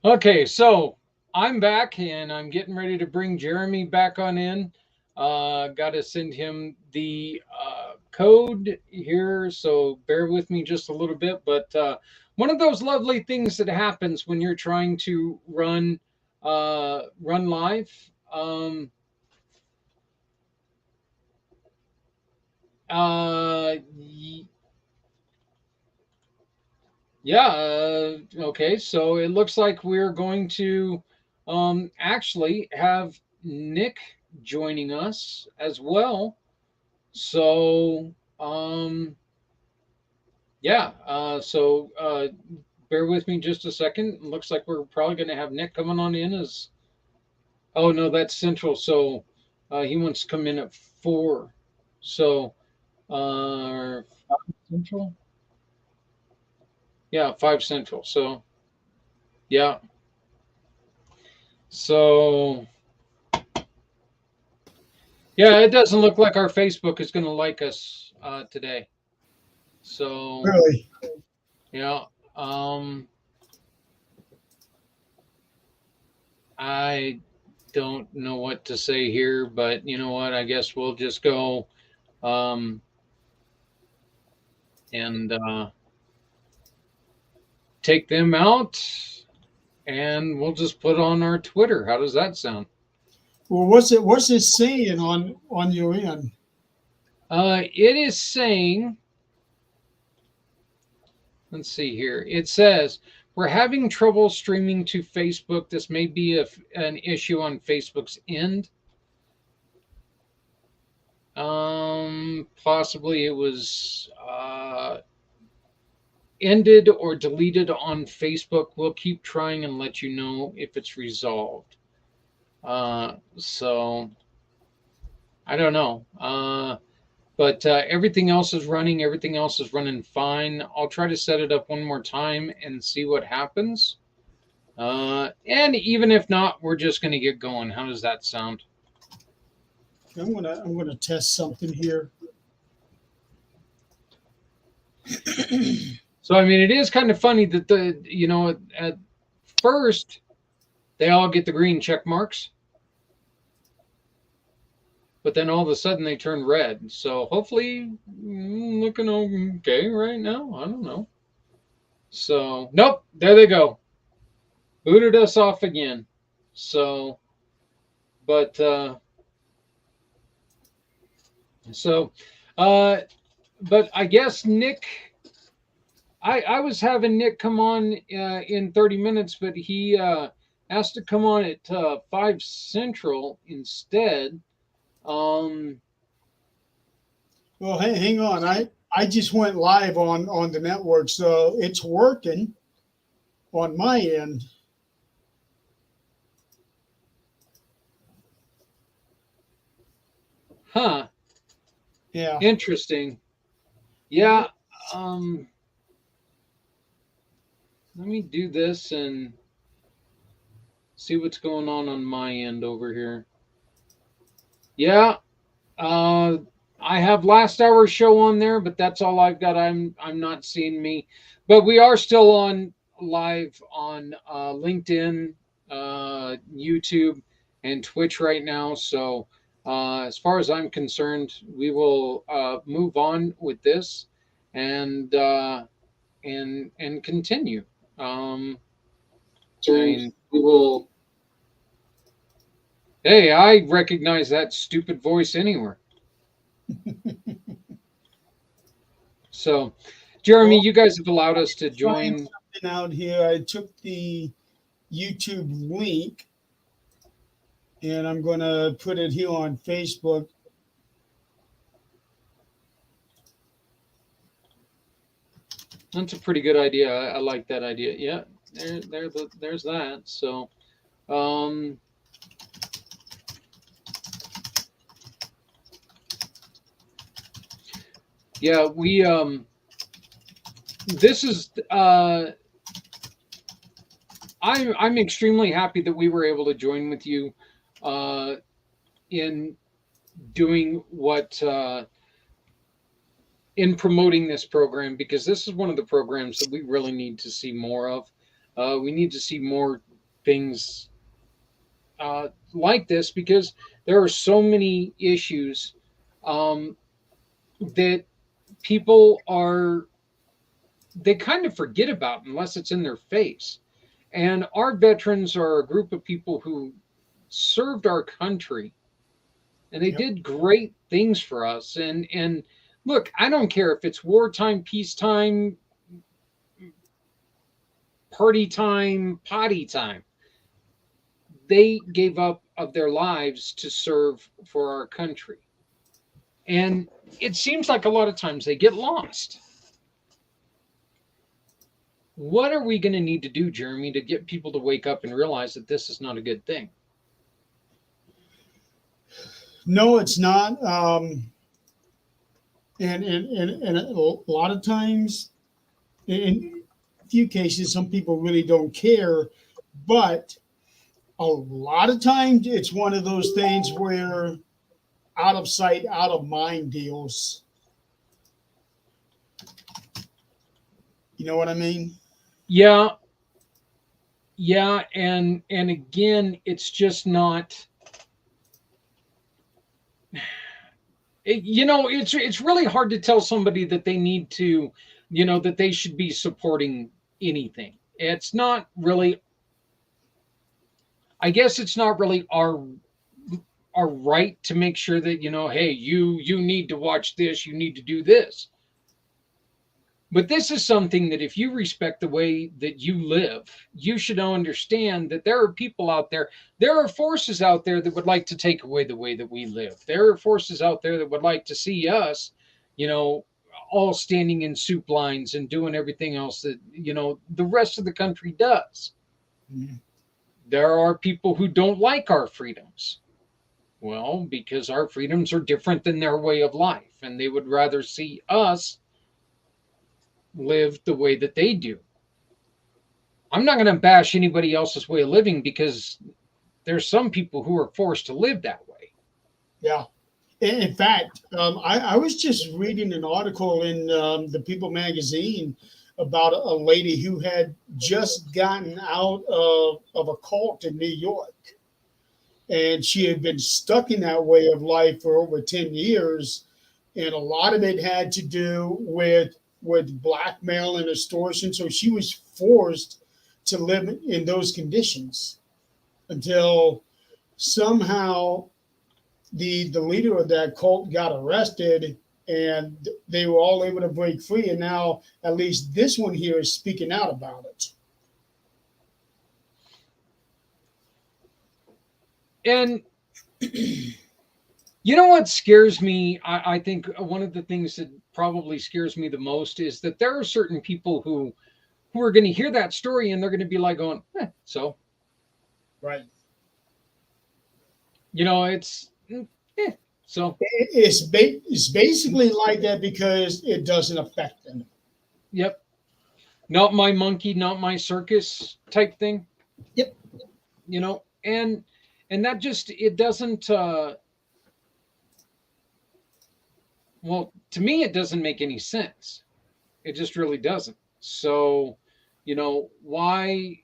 Okay, so I'm back and I'm getting ready to bring Jeremy back on in. Got to send him the code here, so bear with me just a little bit. But one of those lovely things that happens when you're trying to run live. Um, y- yeah. Okay, so it looks like we're going to actually have Nick joining us as well. So, um, yeah. Bear with me just a second. Looks like we're probably going to have Nick coming on in as. Oh no, that's Central. So, he wants to come in at 4. So, 5 Central. Yeah, 5 Central. So, yeah. So, yeah, it doesn't look like our Facebook is going to like us today. So, Really? yeah. Um, I don't know what to say here, but you know what? I guess we'll just go um, and take them out, and we'll just put on our Twitter. How does that sound? Well, what's it saying on your end? It is saying, let's see here. It says we're having trouble streaming to Facebook. This may be an issue on Facebook's end. Possibly it was ended or deleted on Facebook. We'll keep trying and let you know if it's resolved. So I don't know. But everything else is running. Everything else is running fine. I'll try to set it up one more time and see what happens. And even if not, we're just going to get going. How does that sound? I'm gonna test something here. So I mean, it is kind of funny that at first they all get the green check marks, but then all of a sudden they turn red. So hopefully, looking okay right now. I don't know. So nope, there they go. Booted us off again. So, but so, uh, but I guess Nick. I was having Nick come on in 30 minutes, but he asked to come on at 5 Central instead. Um, Well, hey, hang on. I just went live on the network, so it's working on my end. huh. Yeah. Interesting. Yeah. Um, Let me do this and see what's going on my end over here. Yeah. Uh, I have last hour show on there, but that's all I've got. I'm not seeing me, but we are still on live on LinkedIn, YouTube, and Twitch right now. So as far as I'm concerned, we will move on with this and and continue. Um, I mean, we will. Hey, I recognize that stupid voice anywhere. So, Jeremy, Well, you guys have allowed us to trying join. something out here. I took the YouTube link and I'm gonna put it here on Facebook. That's a pretty good idea. I like that idea. Yeah, there's that. So, um, yeah, this is I'm extremely happy that we were able to join with you, uh, in doing what in promoting this program because this is one of the programs that we really need to see more of. We need to see more. things like this, because there are so many issues um, that people are they kind of forget about unless it's in their face. And our veterans are a group of people who served our country, and they Yep. did great things for us. And look, I don't care if it's wartime, peacetime, party time, potty time. They gave up of their lives to serve for our country. And it seems like a lot of times they get lost. What are we going to need to do, Jeremy, to get people to wake up and realize that this is not a good thing? No, it's not. And a lot of times, in a few cases, some people really don't care. But a lot of times, it's one of those things where out of sight, out of mind deals. You know what I mean? Yeah, yeah, and again, it's just not. It's really hard to tell somebody that they need to, that they should be supporting anything. It's not really. I guess it's not really our right to make sure that, hey, you need to watch this, you need to do this. But this is something that if you respect the way that you live, you should understand that there are people out there, there are forces out there that would like to take away the way that we live. There are forces out there that would like to see us, you know, all standing in soup lines and doing everything else that, the rest of the country does. Mhm. There are people who don't like our freedoms. Well, because our freedoms are different than their way of life, and they would rather see us live the way that they do. I'm not going to bash anybody else's way of living, because there's some people who are forced to live that way. Yeah. In fact, I was just reading an article in the People magazine about a lady who had just gotten out of a cult in New York. And she had been stuck in that way of life for over 10 years. And a lot of it had to do with blackmail and extortion. So she was forced to live in those conditions until somehow the leader of that cult got arrested, and they were all able to break free. And now at least this one here is speaking out about it. And you know what scares me? I think one of the things that probably scares me the most is that there are certain people who are going to hear that story, and they're going to be like going, so, Right. it's, so, It's basically like that because it doesn't affect them. yep, not my monkey, not my circus type thing, Yep. And that just, it doesn't, well, to me, it doesn't make any sense. It just really doesn't. So, why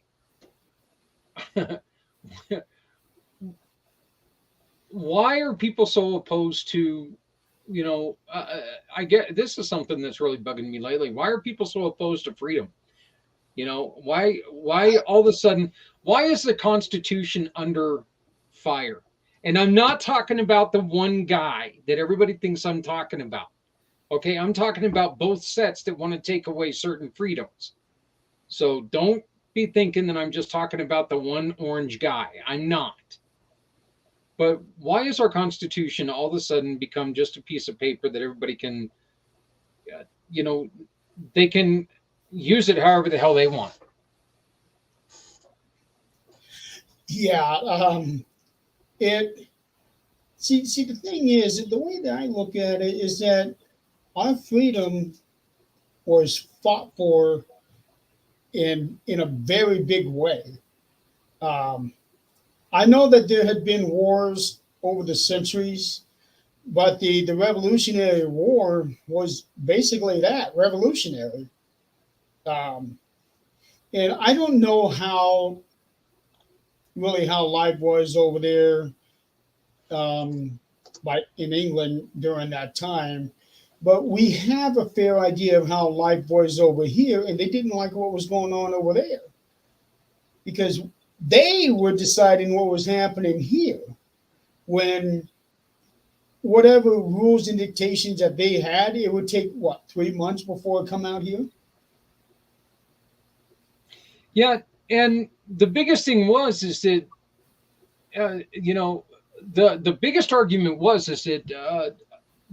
why are people so opposed to, I get, this is something that's really bugging me lately. Why are people so opposed to freedom? Why all of a sudden, why is the Constitution under fire? And I'm not talking about the one guy that everybody thinks I'm talking about. Okay, I'm talking about both sets that want to take away certain freedoms. So don't be thinking that I'm just talking about the one orange guy. I'm not. But why is our Constitution all of a sudden become just a piece of paper that everybody can, uh, you know, they can use it however the hell they want? Yeah. It see the thing is the way that I look at it is that our freedom was fought for in a very big way. Um, I know that there had been wars over the centuries, but the Revolutionary War was basically that revolutionary. Um, and I don't know how really how life was over there, by in England during that time. But we have a fair idea of how life was over here, and they didn't like what was going on over there because they were deciding what was happening here when whatever rules and dictations that they had, it would take what 3 months before it come out here. Yeah, and the biggest thing was is that you know the biggest argument was is that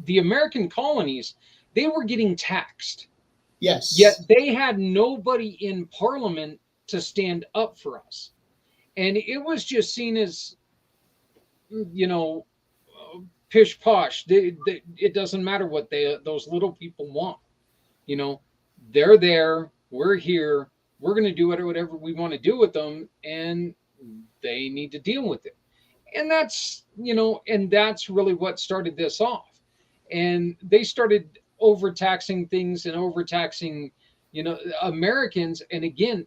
the American colonies, they were getting taxed, yet Yes. they had nobody in Parliament to stand up for us, and it was just seen as you know pish posh. It doesn't matter what those little people want. You know, they're there. We're here. We're going to do whatever we want to do with them, and they need to deal with it. And that's and that's really what started this off. And they started overtaxing things and overtaxing, Americans. And again,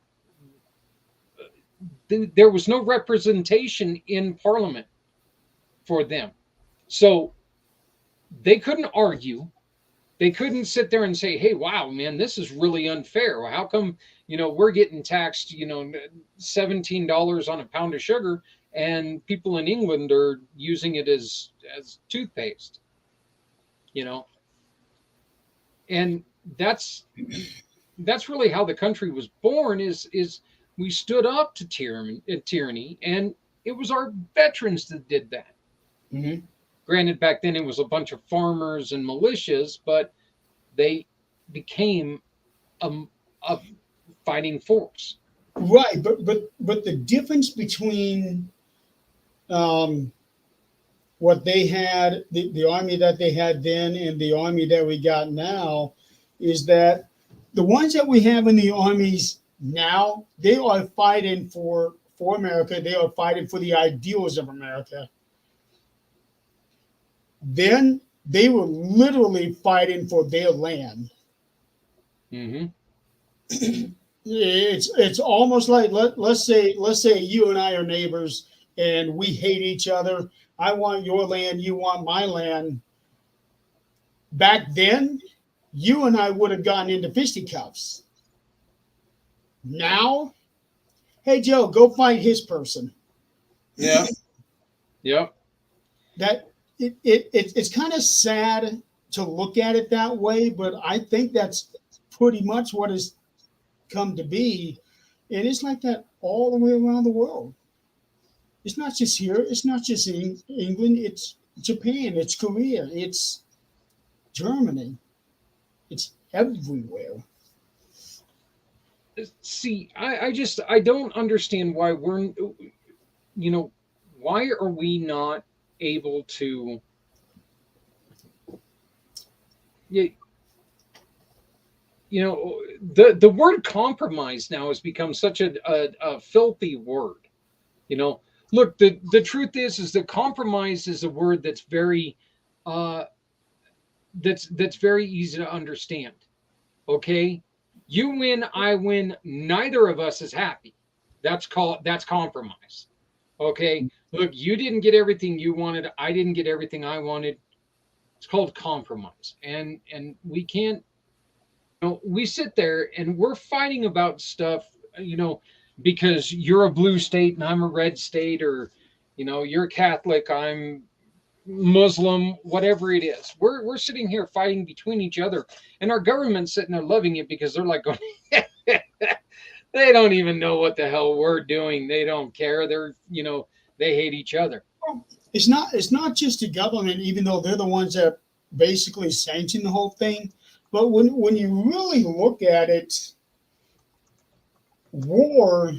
there was no representation in Parliament for them, so they couldn't argue. They couldn't sit there and say, "Hey, wow, man, this is really unfair. How come, we're getting taxed, $17 on a pound of sugar, and people in England are using it as toothpaste?" You know, and that's really how the country was born. Is we stood up to tyranny, and it was our veterans that did that. Hmm. Granted, back then it was a bunch of farmers and militias, but they became a fighting force. Right, but the difference between um, what they had, the army that they had then, and the army that we got now, is that the ones that we have in the armies now, they are fighting for America. They are fighting for the ideals of America. Then they were literally fighting for their land. Mm-hmm. It's almost like let's say you and I are neighbors and we hate each other. I want your land, you want my land. Back then, you and I would have gotten into fisticuffs. Now, hey Joe, go fight his person. Yeah. Yep. That it's kind of sad to look at it that way, but I think that's pretty much what has come to be. And it's like that all the way around the world. It's not just here. It's not just in England. It's Japan. It's Korea. It's Germany. It's everywhere. See, I don't understand why you know, why are we not able to, you, the word compromise now has become such a filthy word. You know, look, the truth is that compromise is a word that's very, uh, that's very easy to understand. Okay, you win, I win. Neither of us is happy. That's compromise. Okay, look, you didn't get everything you wanted. I didn't get everything I wanted. It's called compromise, and we can't. We sit there and we're fighting about stuff. You know, because you're a blue state and I'm a red state, or you're Catholic, I'm Muslim, whatever it is. We're sitting here fighting between each other, and our government's sitting there loving it because they're like going, they don't even know what the hell we're doing. They don't care. They hate each other. It's not just the government, even though they're the ones that basically sanction the whole thing. But when you really look at it, war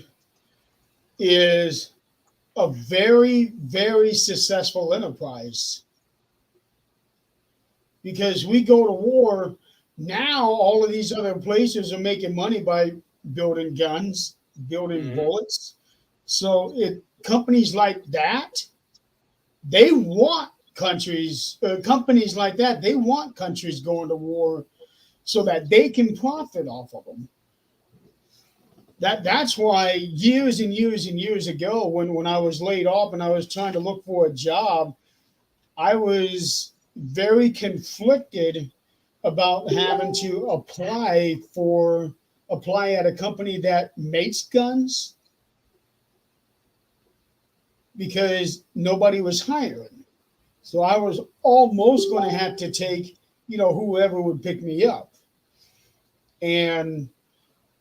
is a very, very successful enterprise because we go to war now. All of these other places are making money by building guns, building Hmm. bullets. So it companies like that, they want companies like that, they want countries going to war so that they can profit off of them. That's why years and years and years ago, when I was laid off and I was trying to look for a job, I was very conflicted about having to apply at a company that makes guns because nobody was hiring. So I was almost going to have to take, whoever would pick me up. And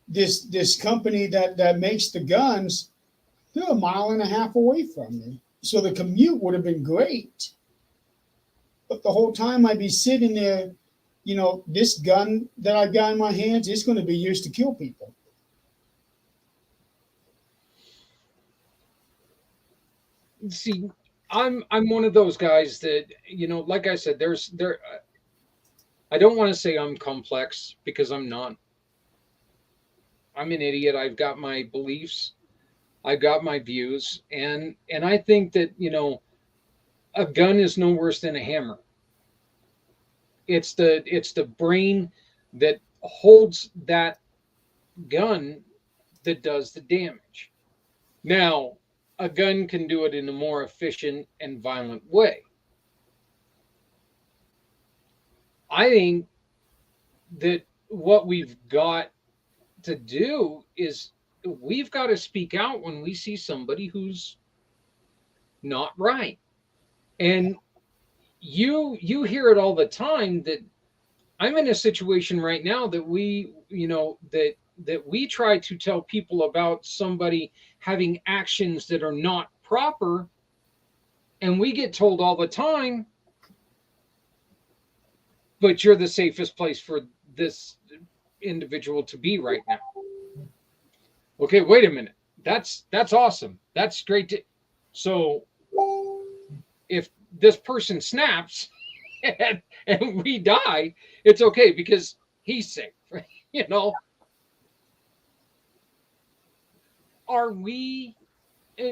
this company that makes the guns, they're a mile and a half away from me. So the commute would have been great. But the whole time I'd be sitting there, this gun that I've got in my hands is going to be used to kill people. See, I'm one of those guys that, like I said, I don't want to say I'm complex because I'm not. I'm an idiot. I've got my beliefs. I've got my views, and I think that, a gun is no worse than a hammer. It's the brain that holds that gun that does the damage. Now, a gun can do it in a more efficient and violent way. I think that what we've got to do is we've got to speak out when we see somebody who's not right. And you hear it all the time that I'm in a situation right now that we try to tell people about somebody having actions that are not proper, and we get told all the time, but you're the safest place for this individual to be right now. Okay, wait a minute. That's awesome. That's great. So if this person snaps and we die, it's okay because he's safe. you know are we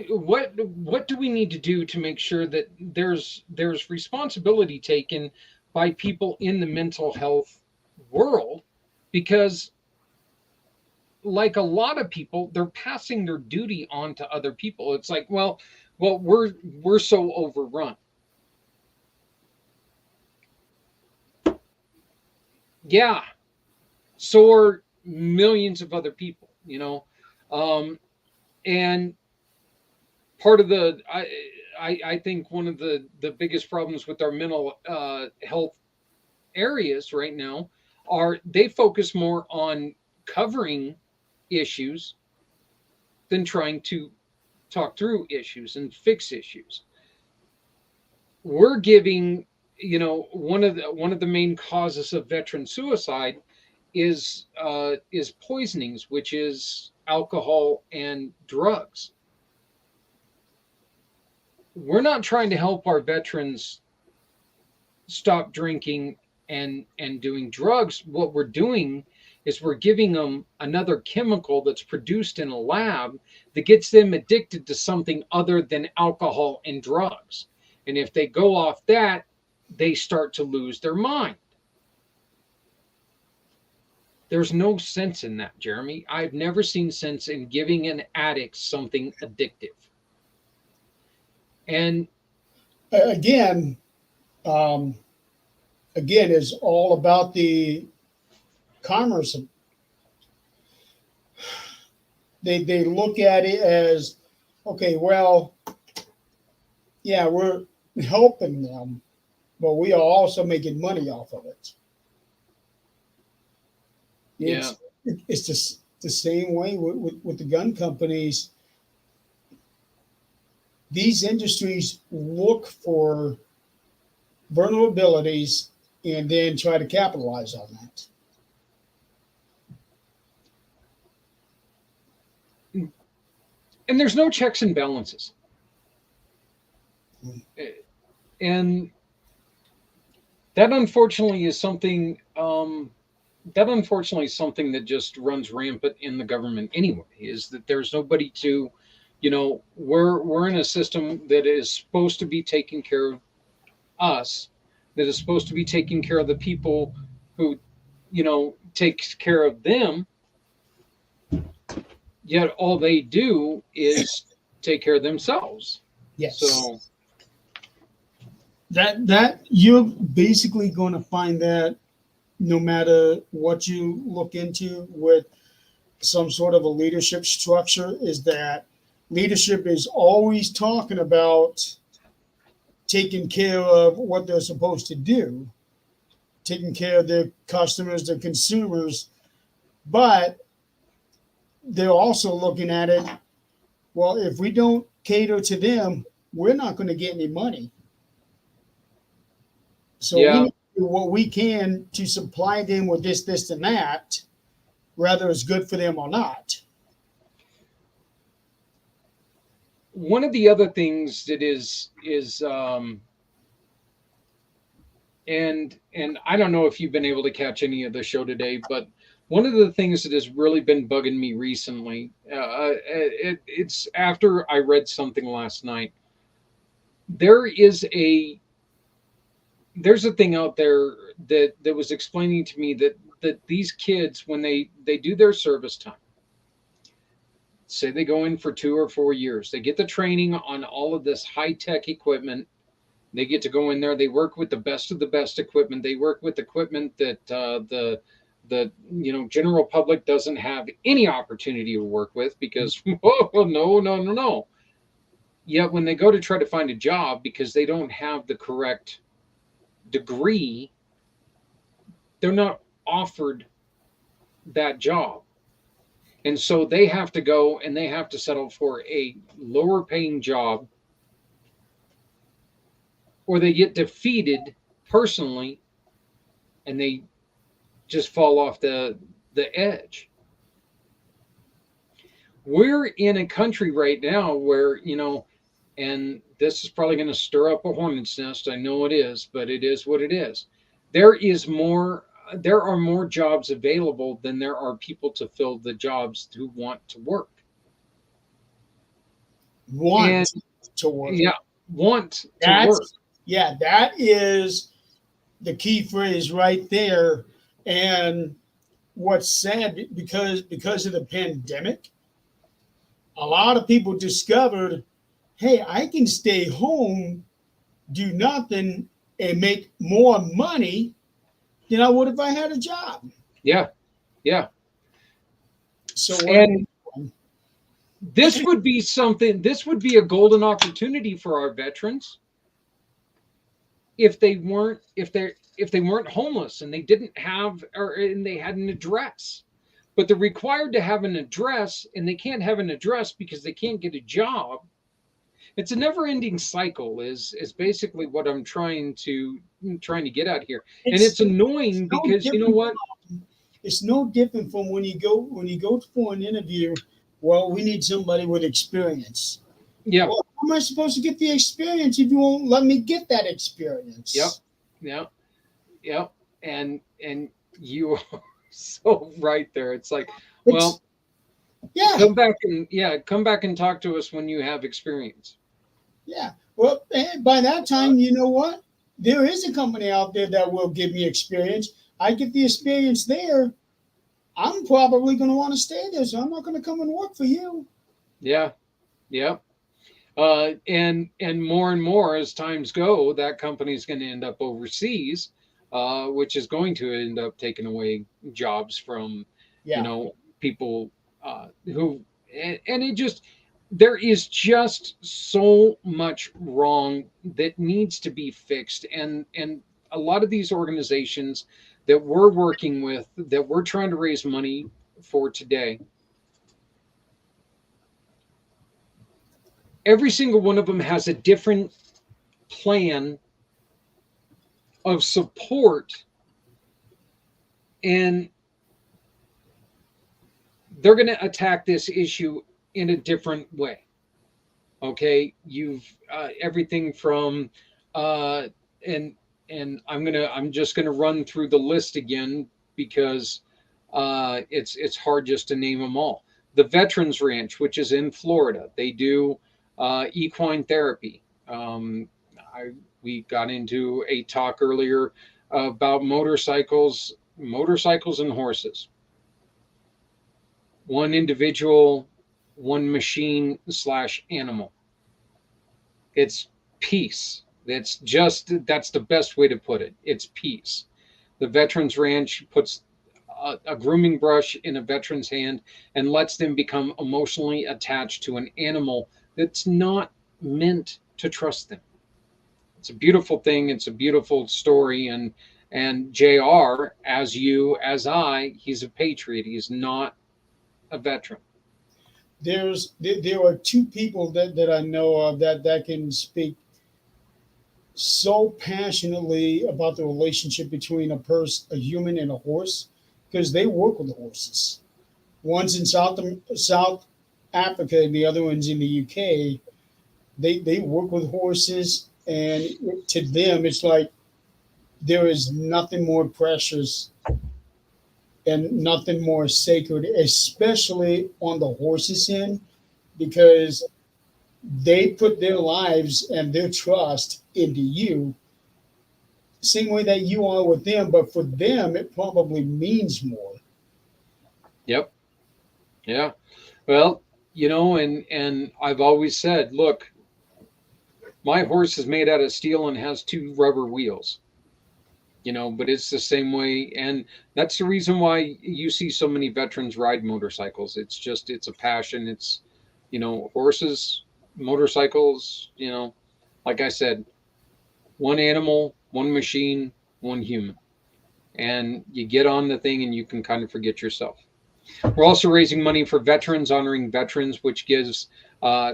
what do we need to do to make sure that there's responsibility taken by people in the mental health world? Because like a lot of people, they're passing their duty on to other people. It's like, well, we're so overrun. Yeah, so are millions of other people. And part of I think one of the biggest problems with our mental health areas right now are they focus more on covering issues than trying to talk through issues and fix issues. We're giving, one of the main causes of veteran suicide is poisonings, which is alcohol and drugs. We're not trying to help our veterans stop drinking and doing drugs. What we're doing is we're giving them another chemical that's produced in a lab that gets them addicted to something other than alcohol and drugs. And if they go off that, they start to lose their mind. There's no sense in that, Jeremy. I've never seen sense in giving an addict something addictive. And again, is all about the commerce. They look at it as, okay, well, yeah, we're helping them, but we are also making money off of it. It's just the same way with the gun companies. These industries look for vulnerabilities and then try to capitalize on that. And there's no checks and balances. And that unfortunately is something that just runs rampant in the government anyway, is that there's nobody to, we're in a system that is supposed to be taking care of us, that is supposed to be taking care of the people who, takes care of them. Yet all they do is take care of themselves. Yes. So that you're basically going to find that no matter what you look into with some sort of a leadership structure, is that leadership is always talking about taking care of what they're supposed to do, taking care of their customers, their consumers, but they're also looking at it, well, if we don't cater to them, we're not going to get any money. So we yeah, need to do what we can to supply them with this, this, and that, whether it's good for them or not. one of the other things that is and I don't know if you've been able to catch any of the show today, but one of the things that has really been bugging me recently, it's after I read something last night. There is a there's a thing out there that was explaining to me that these kids, when they do their service time, say they go in for 2 or 4 years, they get the training on all of this high tech equipment. They get to go in there. They work with the best of the best equipment. They work with equipment that the general public doesn't have any opportunity to work with because oh no no no no. Yet when they go to try to find a job because they don't have the correct degree, they're not offered that job. And so they have to go and they have to settle for a lower paying job, or they get defeated personally and they just fall off the edge. We're in a country right now where, and this is probably going to stir up a hornet's nest. I know it is, but it is what it is. There is more there are more jobs available than there are people to fill the jobs who want to work. And Want to work. yeah, want to work. That's, yeah, that is the key phrase right there. And what's sad, because of the pandemic, a lot of people discovered, hey, I can stay home, do nothing, and make more money than I would if I had a job. Yeah, yeah. So what? And this would be a golden opportunity for our veterans if they weren't homeless and they didn't have or and they had an address. But they're required to have an address and they can't have an address because they can't get a job. It's a never-ending cycle is basically what I'm trying to get at here. And it's It's annoying no because you know different. what? It's no different from when you go for an interview. Well, we need somebody with experience. Yeah, Well, how am I supposed to get the experience if you won't let me get that yep, experience? yep, yep. And you are so right there. It's like, It's well, yeah, come back and talk to us when you have experience. yeah. Well, and by that time, you know what? There is a company out there that will give me experience. I get the experience there. I'm probably going to want to stay there, so I'm not going to come and work for you. Yeah, yeah. And more as times go, that company's going to end up overseas, which is going to end up taking away jobs from Yeah, people who and it just there is just so much wrong that needs to be fixed, and a lot of these organizations that we're working with, that we're trying to raise money for today, every single one of them has a different plan of support, and they're going to attack this issue in a different way. Okay, you've everything from uh, and I'm just gonna run through the list again because it's hard just to name them all. The Veterans Ranch, which is in Florida, they do equine therapy. I We got into a talk earlier about motorcycles and horses. One individual one machine slash animal. It's peace. That's the best way to put it. It's peace. The Veterans Ranch puts a grooming brush in a veteran's hand and lets them become emotionally attached to an animal that's not meant to trust them. It's a beautiful thing. It's a beautiful story. And JR, as you, as I, he's a patriot. He's not a veteran. There are two people that I know of that can speak so passionately about the relationship between a human and a horse, because they work with the horses. One's in South Africa and the other one's in the UK. They work with horses, and to them it's like there is nothing more precious and nothing more sacred, especially on the horses end, because they put their lives and their trust into you, same way that you are with them. But for them, it probably means more. Yep. Yeah. Well, and I've always said, look, my horse is made out of steel and has two rubber wheels. But it's the same way. And that's the reason why you see so many veterans ride motorcycles. It's a passion. It's, horses, motorcycles, like I said, one animal, one machine, one human. And you get on the thing and you can kind of forget yourself. We're also raising money for veterans, honoring veterans, which gives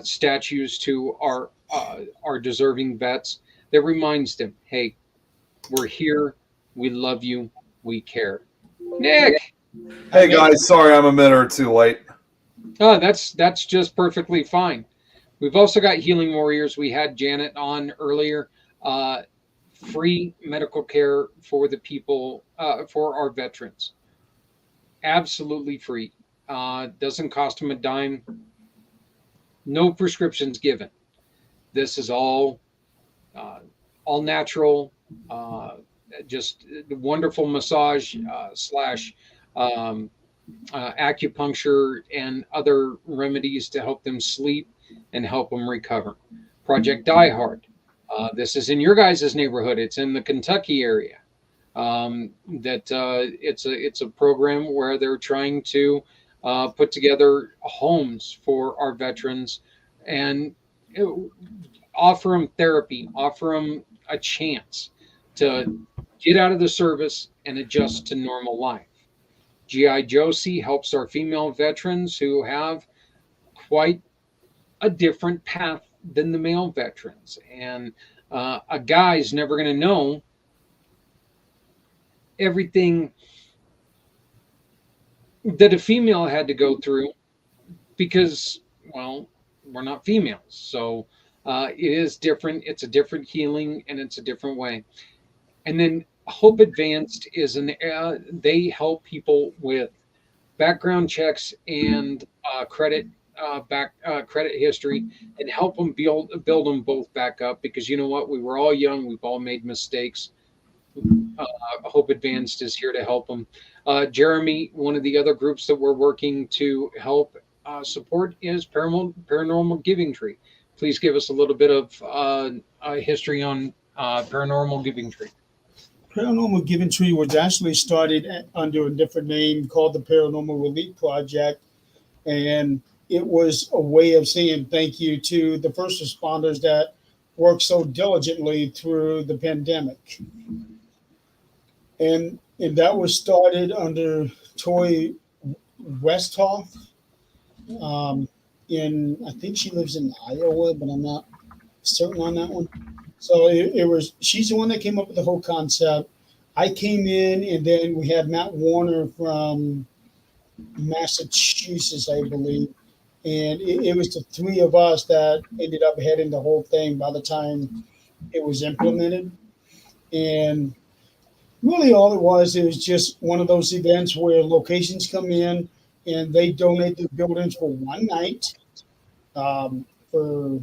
statues to our deserving vets. That reminds them, hey, we're here. We love you. We care. Nick. Hey guys, sorry I'm a minute or two late. Oh, that's just perfectly fine. We've also got Healing Warriors. We had Janet on earlier. Free medical care for the people, for our veterans. Absolutely free. Doesn't cost them a dime. No prescriptions given. This is all natural. Just wonderful massage slash acupuncture and other remedies to help them sleep and help them recover. Project Die Hard. This is in your guys' neighborhood. It's in the Kentucky area. It's a program where they're trying to put together homes for our veterans and offer them therapy, offer them a chance to get out of the service and adjust to normal life. GI Josie helps our female veterans who have quite a different path than the male veterans. And a guy's never going to know everything that a female had to go through because, well, we're not females. So it is different. It's a different healing and it's a different way. And then Hope Advanced is they help people with background checks and credit history and help them build them both back up, because you know what, we were all young, we've all made mistakes. Hope Advanced is here to help them. Jeremy, one of the other groups that we're working to help support is Paranormal Giving Tree. Please give us a little bit of history on Paranormal Giving Tree. Paranormal Giving Tree was actually started under a different name called the Paranormal Relief Project, and it was a way of saying thank you to the first responders that worked so diligently through the pandemic. And that was started under Toy Westhoff. I think she lives in Iowa, but I'm not certain on that one. So she's the one that came up with the whole concept. I came in, and then we had Matt Warner from Massachusetts, I believe. And it was the three of us that ended up heading the whole thing by the time it was implemented. And really all it was just one of those events where locations come in and they donate their buildings for one night, for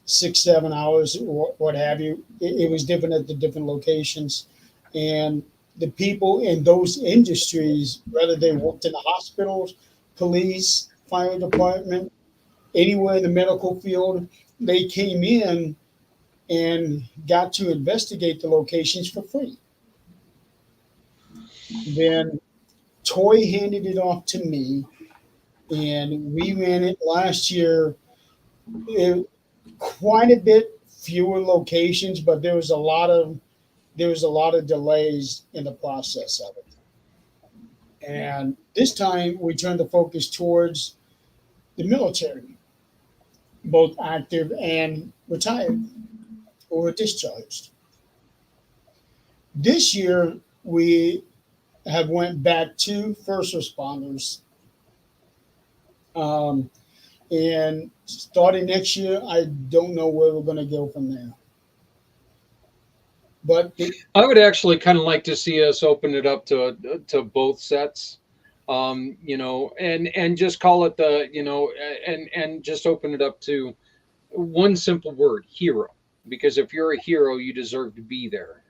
6-7 hours or what have you. It was different at the different locations. And the people in those industries, whether they worked in the hospitals, police, fire department, anywhere in the medical field, they came in and got to investigate the locations for free. Then Toy handed it off to me, and we ran it last year. Quite a bit fewer locations, but there was a lot of delays in the process of it. And this time we turned the focus towards the military, both active and retired or discharged. This year we have went back to first responders. And starting next year, I don't know where we're going to go from there. But I would actually kind of like to see us open it up to both sets, and just call it and just open it up to one simple word: hero. Because if you're a hero, you deserve to be there.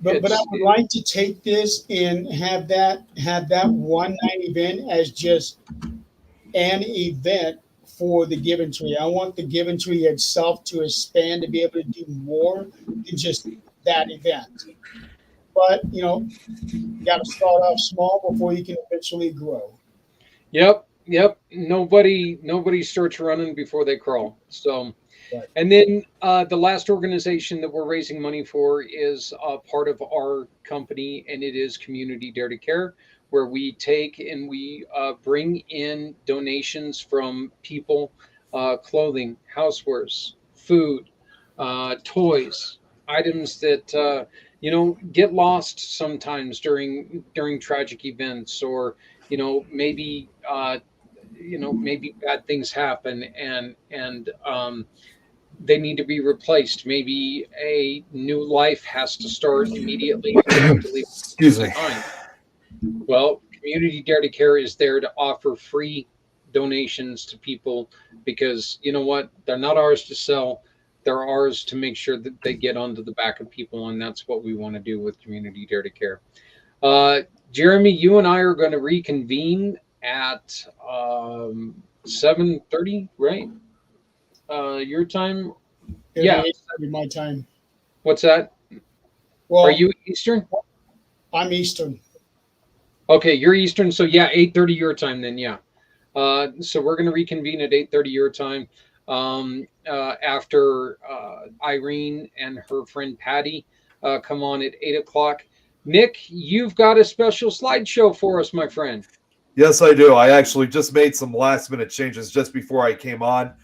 But I would like to take this and have that one night event as just an event for the Given Tree. I want the Given Tree itself to expand to be able to do more than just that event. But you got to start off small before you can eventually grow. Yep. Nobody starts running before they crawl. So. Right. And then the last organization that we're raising money for is part of our company, and it is Community Dare to Care, where we take and we bring in donations from people, clothing, housewares, food, toys, items that get lost sometimes during tragic events, or maybe bad things happen and they need to be replaced. Maybe a new life has to start immediately. Excuse me. Well, Community Dare to Care is there to offer free donations to people, because you know what? They're not ours to sell. They're ours to make sure that they get onto the back of people, and that's what we want to do with Community Dare to Care. Jeremy, you and I are going to reconvene at 7:30, right? Your time? Yeah. My time. What's that? Well, are you Eastern? I'm Eastern. Okay, you're Eastern. So yeah, 8:30 your time then. Yeah. So we're going to reconvene at 8:30 your time after Irene and her friend Patty come on at 8 o'clock. Nick, you've got a special slideshow for us, my friend. Yes, I do. I actually just made some last minute changes just before I came on.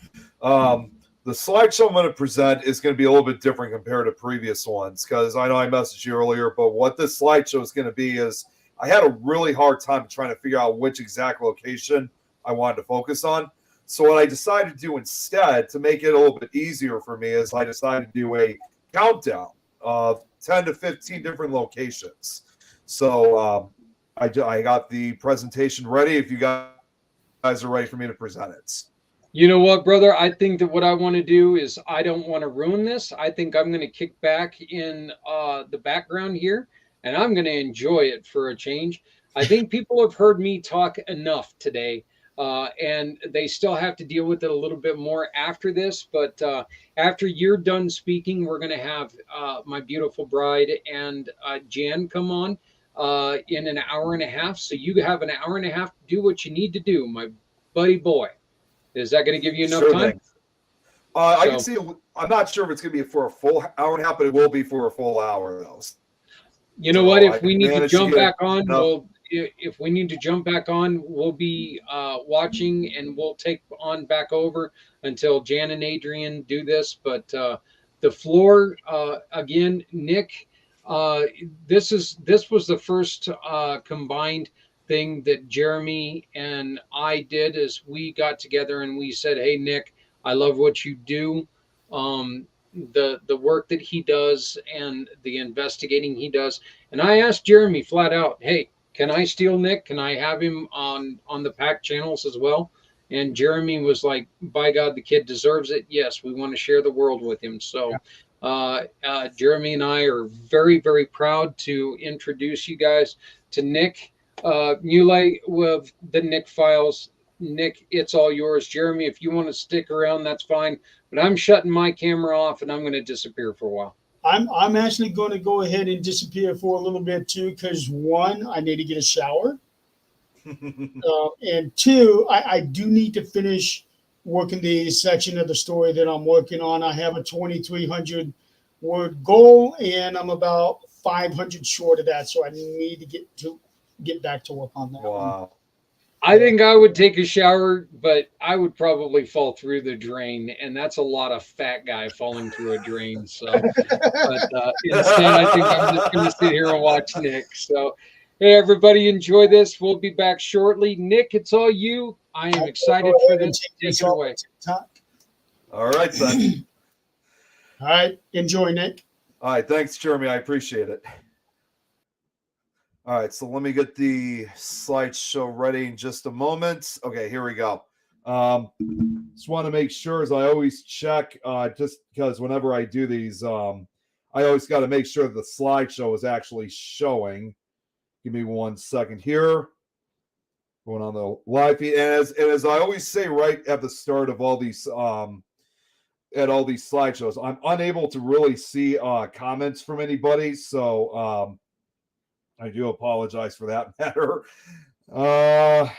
The slideshow I'm going to present is going to be a little bit different compared to previous ones, because I know I messaged you earlier, but what this slideshow is going to be is I had a really hard time trying to figure out which exact location I wanted to focus on. So what I decided to do instead, to make it a little bit easier for me, is I decided to do a countdown of 10 to 15 different locations. So I got the presentation ready if you guys are ready for me to present it. You know what, brother? I think that what I want to do is I don't want to ruin this. I think I'm going to kick back in the background here, and I'm going to enjoy it for a change. I think people have heard me talk enough today, and they still have to deal with it a little bit more after this. But after you're done speaking, we're going to have my beautiful bride and Jan come on in an hour and a half. So you have an hour and a half to do what you need to do, my buddy boy. Is that going to give you enough time? I can see. I'm not sure if it's going to be for a full hour and a half, but it will be for a full hour, though. You know what? If we need to jump back on, if we need to jump back on, we'll be watching, and we'll take on back over until Jan and Adrian do this. But the floor again, Nick. This was the first combined thing that Jeremy and I did, is we got together and we said, hey, Nick, I love what you do. The work that he does and the investigating he does. And I asked Jeremy flat out, hey, can I steal Nick? Can I have him on the PAC channels as well? And Jeremy was like, by God, the kid deserves it. Yes, we want to share the world with him. So Jeremy and I are very, very proud to introduce you guys to Nick Muley with the Nick Files. Nick, it's all yours. Jeremy, if you want to stick around, that's fine. But I'm shutting my camera off and I'm going to disappear for a while. I'm actually going to go ahead and disappear for a little bit too, because one, I need to get a shower, and two, I do need to finish working the section of the story that I'm working on. I have a 2,300 word goal, and I'm about 500 short of that, so I need to get back to work on that. Wow. I think I would take a shower, but I would probably fall through the drain, and that's a lot of fat guy falling through a drain. So, but instead, I think I'm just going to sit here and watch Nick. So, hey, everybody, enjoy this. We'll be back shortly. Nick, it's all you. I am excited for this. Take it away. All right, then. All right, enjoy, Nick. All right, thanks, Jeremy. I appreciate it. All right, so let me get the slideshow ready in just a moment. Okay, here we go. Just want to make sure, as I always check, just because whenever I do these, I always got to make sure that the slideshow is actually showing. Give me 1 second here. Going on the live feed, and as I always say right at the start of all these at all these slideshows, I'm unable to really see comments from anybody, so I do apologize for that matter. Let's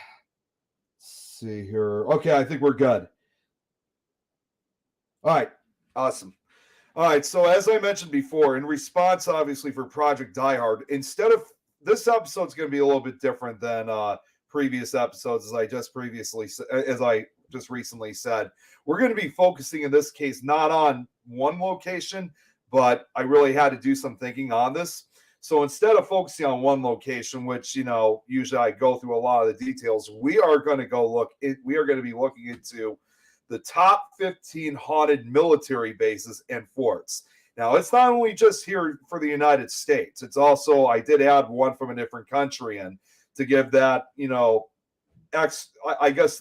see here. Okay, I think we're good. All right, awesome. All right, so as I mentioned before, in response, obviously, for Project Die Hard, instead of this episode's going to be a little bit different than previous episodes, as I just recently said. We're going to be focusing in this case not on one location, but I really had to do some thinking on this. So instead of focusing on one location, which, usually I go through a lot of the details, we are going to be looking into the top 15 haunted military bases and forts. Now, it's not only just here for the United States. It's also, I did add one from a different country in to give that, I guess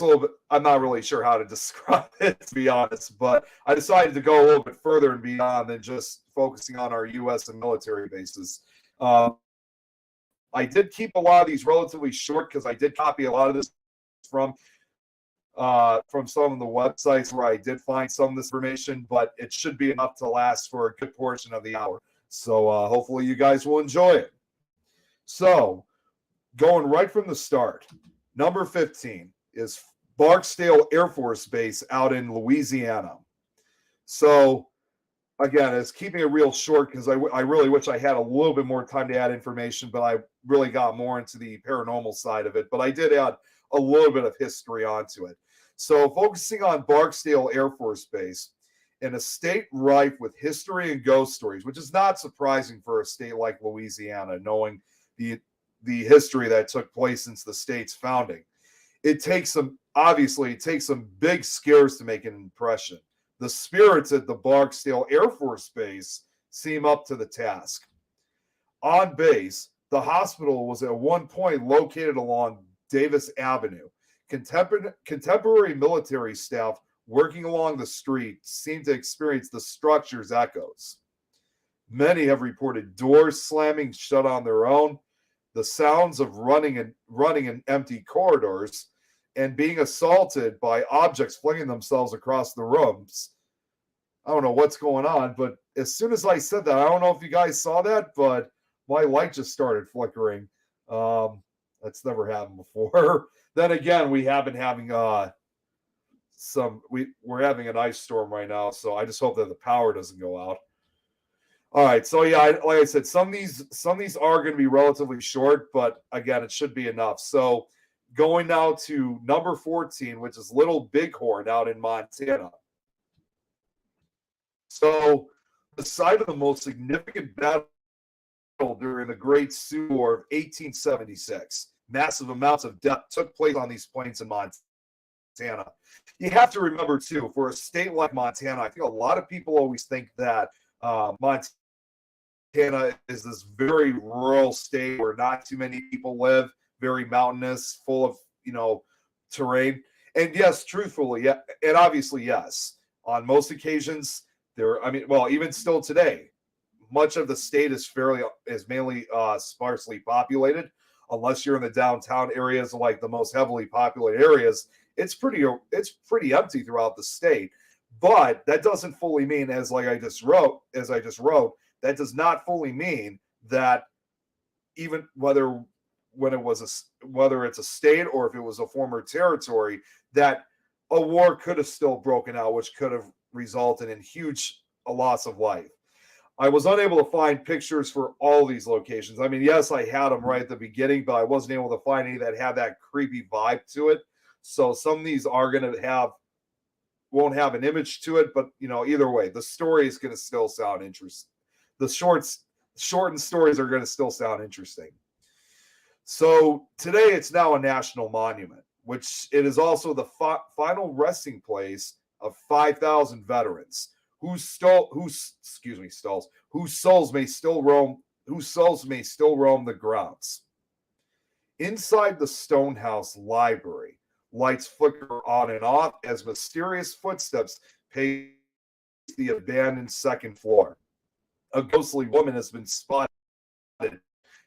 a little bit, I'm not really sure how to describe it, to be honest, but I decided to go a little bit further and beyond than just focusing on our U.S. and military bases. I did keep a lot of these relatively short because I did copy a lot of this from some of the websites where I did find some of this information, but it should be enough to last for a good portion of the hour. So hopefully you guys will enjoy it. So going right from the start, number 15 is Barksdale Air Force Base out in Louisiana. So again, it's keeping it real short because I really wish I had a little bit more time to add information, but I really got more into the paranormal side of it. But I did add a little bit of history onto it. So focusing on Barksdale Air Force Base, in a state rife with history and ghost stories, which is not surprising for a state like Louisiana, knowing the history that took place since the state's founding. It takes some big scares to make an impression. The spirits at the Barksdale Air Force Base seem up to the task. On base, the hospital was at one point located along Davis Avenue. Contemporary military staff working along the street seem to experience the structure's echoes. Many have reported doors slamming shut on their own, the sounds of running in empty corridors, and being assaulted by objects flinging themselves across the rooms. I don't know what's going on, but as soon as I said that, I don't know if you guys saw that, but my light just started flickering. That's never happened before. Then again, we have been having we're having an ice storm right now, so I just hope that the power doesn't go out. All right, so yeah, like I said, some of these are going to be relatively short, but again, it should be enough. So going now to number 14, which is Little Bighorn out in Montana. So the site of the most significant battle during the Great Sioux War of 1876. Massive amounts of death took place on these plains in Montana. You have to remember, too, for a state like Montana, I think a lot of people always think that Montana is this very rural state where not too many people live, very mountainous, full of, terrain. And yes, truthfully, yeah, and obviously, yes, on most occasions, even still today, much of the state is mainly sparsely populated. unless you're in the downtown areas, like the most heavily populated areas, it's pretty empty throughout the state. But that doesn't fully mean, as I just wrote, that does not fully mean that even whether it's a state or if it was a former territory, that a war could have still broken out, which could have resulted in a loss of life. I was unable to find pictures for all these locations. I mean, yes, I had them right at the beginning, but I wasn't able to find any that had that creepy vibe to it. So some of these are going to won't have an image to it, but either way, the story is going to still sound interesting. The shortened stories are going to still sound interesting. So today it's now a national monument, which it is also the final resting place of 5,000 veterans whose souls may still roam the grounds. Inside the Stonehouse Library, lights flicker on and off as mysterious footsteps pace the abandoned second floor. A ghostly woman has been spotted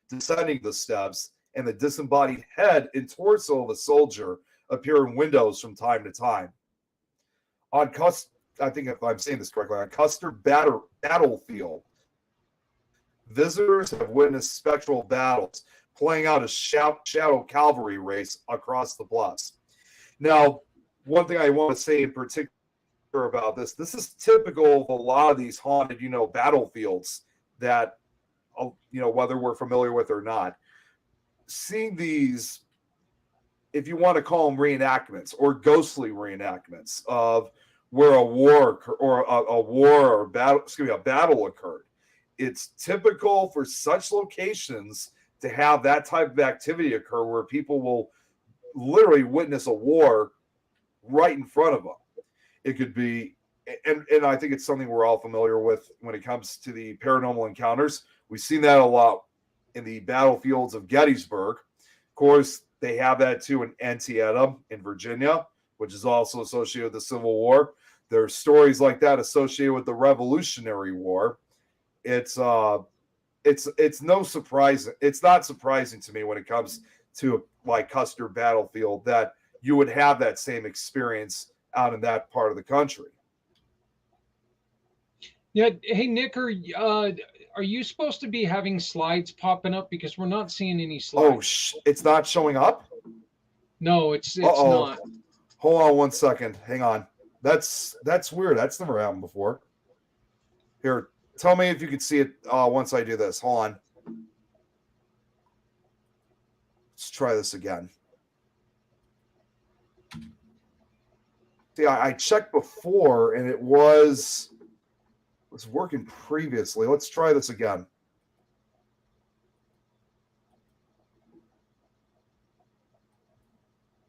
descending the steps, and the disembodied head and torso of a soldier appear in windows from time to time. I think if I'm saying this correctly, on Custer Battlefield, visitors have witnessed spectral battles playing out a shadow cavalry race across the bluffs. Now, one thing I want to say in particular about this is typical of a lot of these haunted, battlefields that, whether we're familiar with or not. Seeing these, if you want to call them reenactments or ghostly reenactments of where a battle occurred, it's typical for such locations to have that type of activity occur where people will literally witness a war right in front of them. It could be, and I think it's something we're all familiar with when it comes to the paranormal encounters. We've seen that a lot in the battlefields of Gettysburg. Of course, they have that too in Antietam in Virginia, which is also associated with the Civil War. There are stories like that associated with the Revolutionary War. It's no surprise. It's not surprising to me when it comes to like Custer Battlefield that you would have that same experience out in that part of the country. Yeah. Hey, Nick, are you supposed to be having slides popping up, because we're not seeing any slides? Oh, it's not showing up? No, it's not. Hold on one second. Hang on. That's weird. That's never happened before. Here, tell me if you can see it once I do this. Hold on. Let's try this again. See, I checked before and it was working previously. Let's try this again.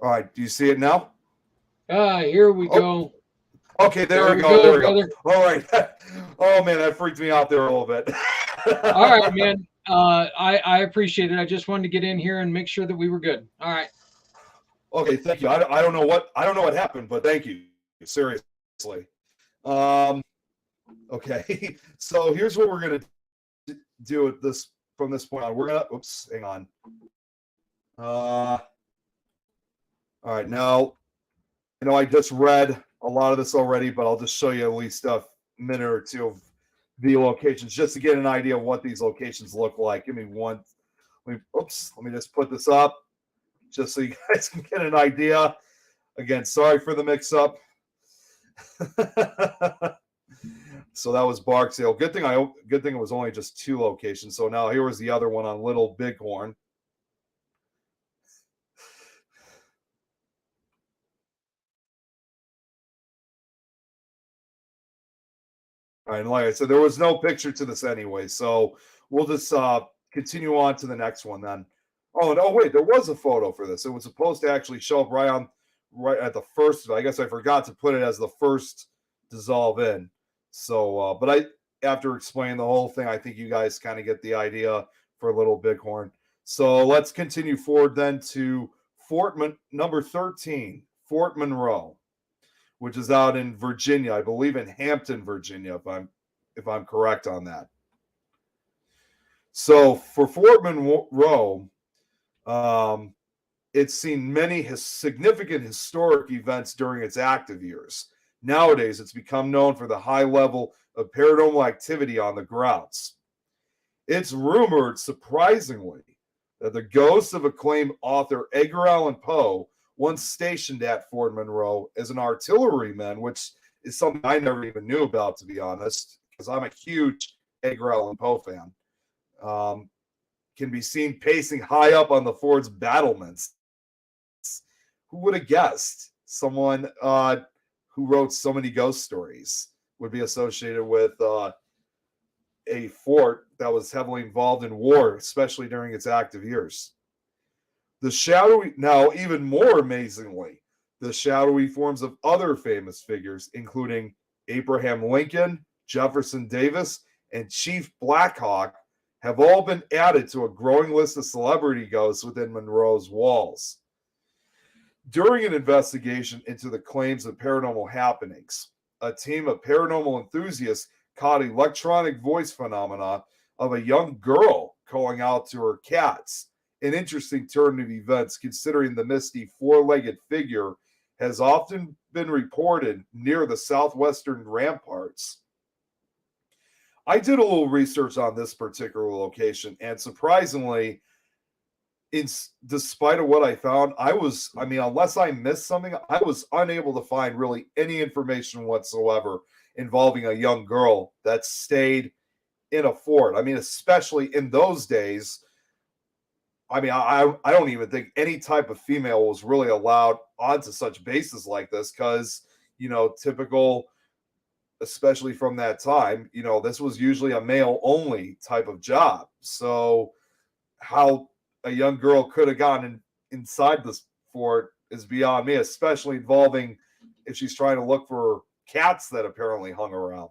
All right, do you see it now? Here we go. Okay, there we go. There we go. All right. Oh man, that freaked me out there a little bit. All right, man. I appreciate it. I just wanted to get in here and make sure that we were good. All right. Okay, thank you. I don't know what happened, but thank you. Seriously. Okay. So here's what we're gonna do with this from this point on. We're gonna hang on. All right, now I just read a lot of this already, but I'll just show you at least a minute or two of the locations just to get an idea of what these locations look like. Give me one. Let me just put this up just so you guys can get an idea. Again, sorry for the mix-up. So that was Barksdale. Good thing it was only just 2 locations. So now here was the other one on Little Bighorn. All right, and like I said, there was no picture to this anyway, so we'll just continue on to the next one then. Oh, no, wait, there was a photo for this. It was supposed to actually show up right at the first. I guess I forgot to put it as the first dissolve in. So, but after explaining the whole thing, I think you guys kind of get the idea for Little Bighorn. So let's continue forward then to number 13, Fort Monroe, which is out in Virginia, I believe in Hampton, Virginia, if I'm correct on that. So for Fort Monroe, It's seen many significant historic events during its active years. Nowadays, it's become known for the high level of paranormal activity on the grounds. It's rumored, surprisingly, that the ghost of acclaimed author Edgar Allan Poe, once stationed at Fort Monroe as an artilleryman, which is something I never even knew about, to be honest, because I'm a huge Edgar Allan Poe fan, can be seen pacing high up on the fort's battlements. Who would have guessed someone who wrote so many ghost stories would be associated with a fort that was heavily involved in war, especially during its active years? The shadowy, now even more amazingly, the shadowy forms of other famous figures, including Abraham Lincoln, Jefferson Davis, and Chief Black Hawk, have all been added to a growing list of celebrity ghosts within Monroe's walls. During an investigation into the claims of paranormal happenings, a team of paranormal enthusiasts caught electronic voice phenomena of a young girl calling out to her cats. An interesting turn of events, considering the misty four-legged figure has often been reported near the southwestern ramparts. I did a little research on this particular location, and surprisingly, despite of what I found, unless I missed something, I was unable to find really any information whatsoever involving a young girl that stayed in a fort. I mean, especially in those days, I don't even think any type of female was really allowed onto such bases like this because, typical, especially from that time, this was usually a male-only type of job. So how a young girl could have gotten inside this fort is beyond me, especially involving if she's trying to look for cats that apparently hung around.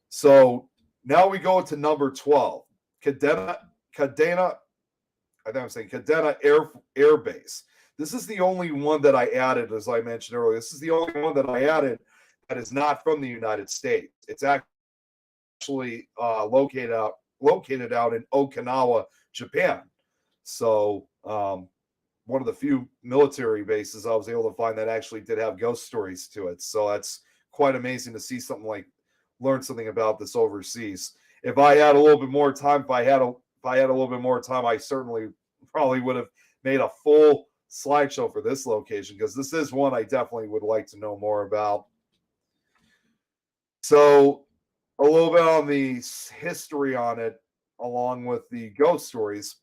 So now we go to number 12, Kadena Air Base. This is the only one that I added, as I mentioned earlier. This is the only one that I added that is not from the United States. It's actually located out in Okinawa, Japan. So one of the few military bases I was able to find that actually did have ghost stories to it. So that's quite amazing to see learn something about this overseas. If I had a little bit more time, I certainly probably would have made a full slideshow for this location, because this is one I definitely would like to know more about. So a little bit on the history on it, along with the ghost stories.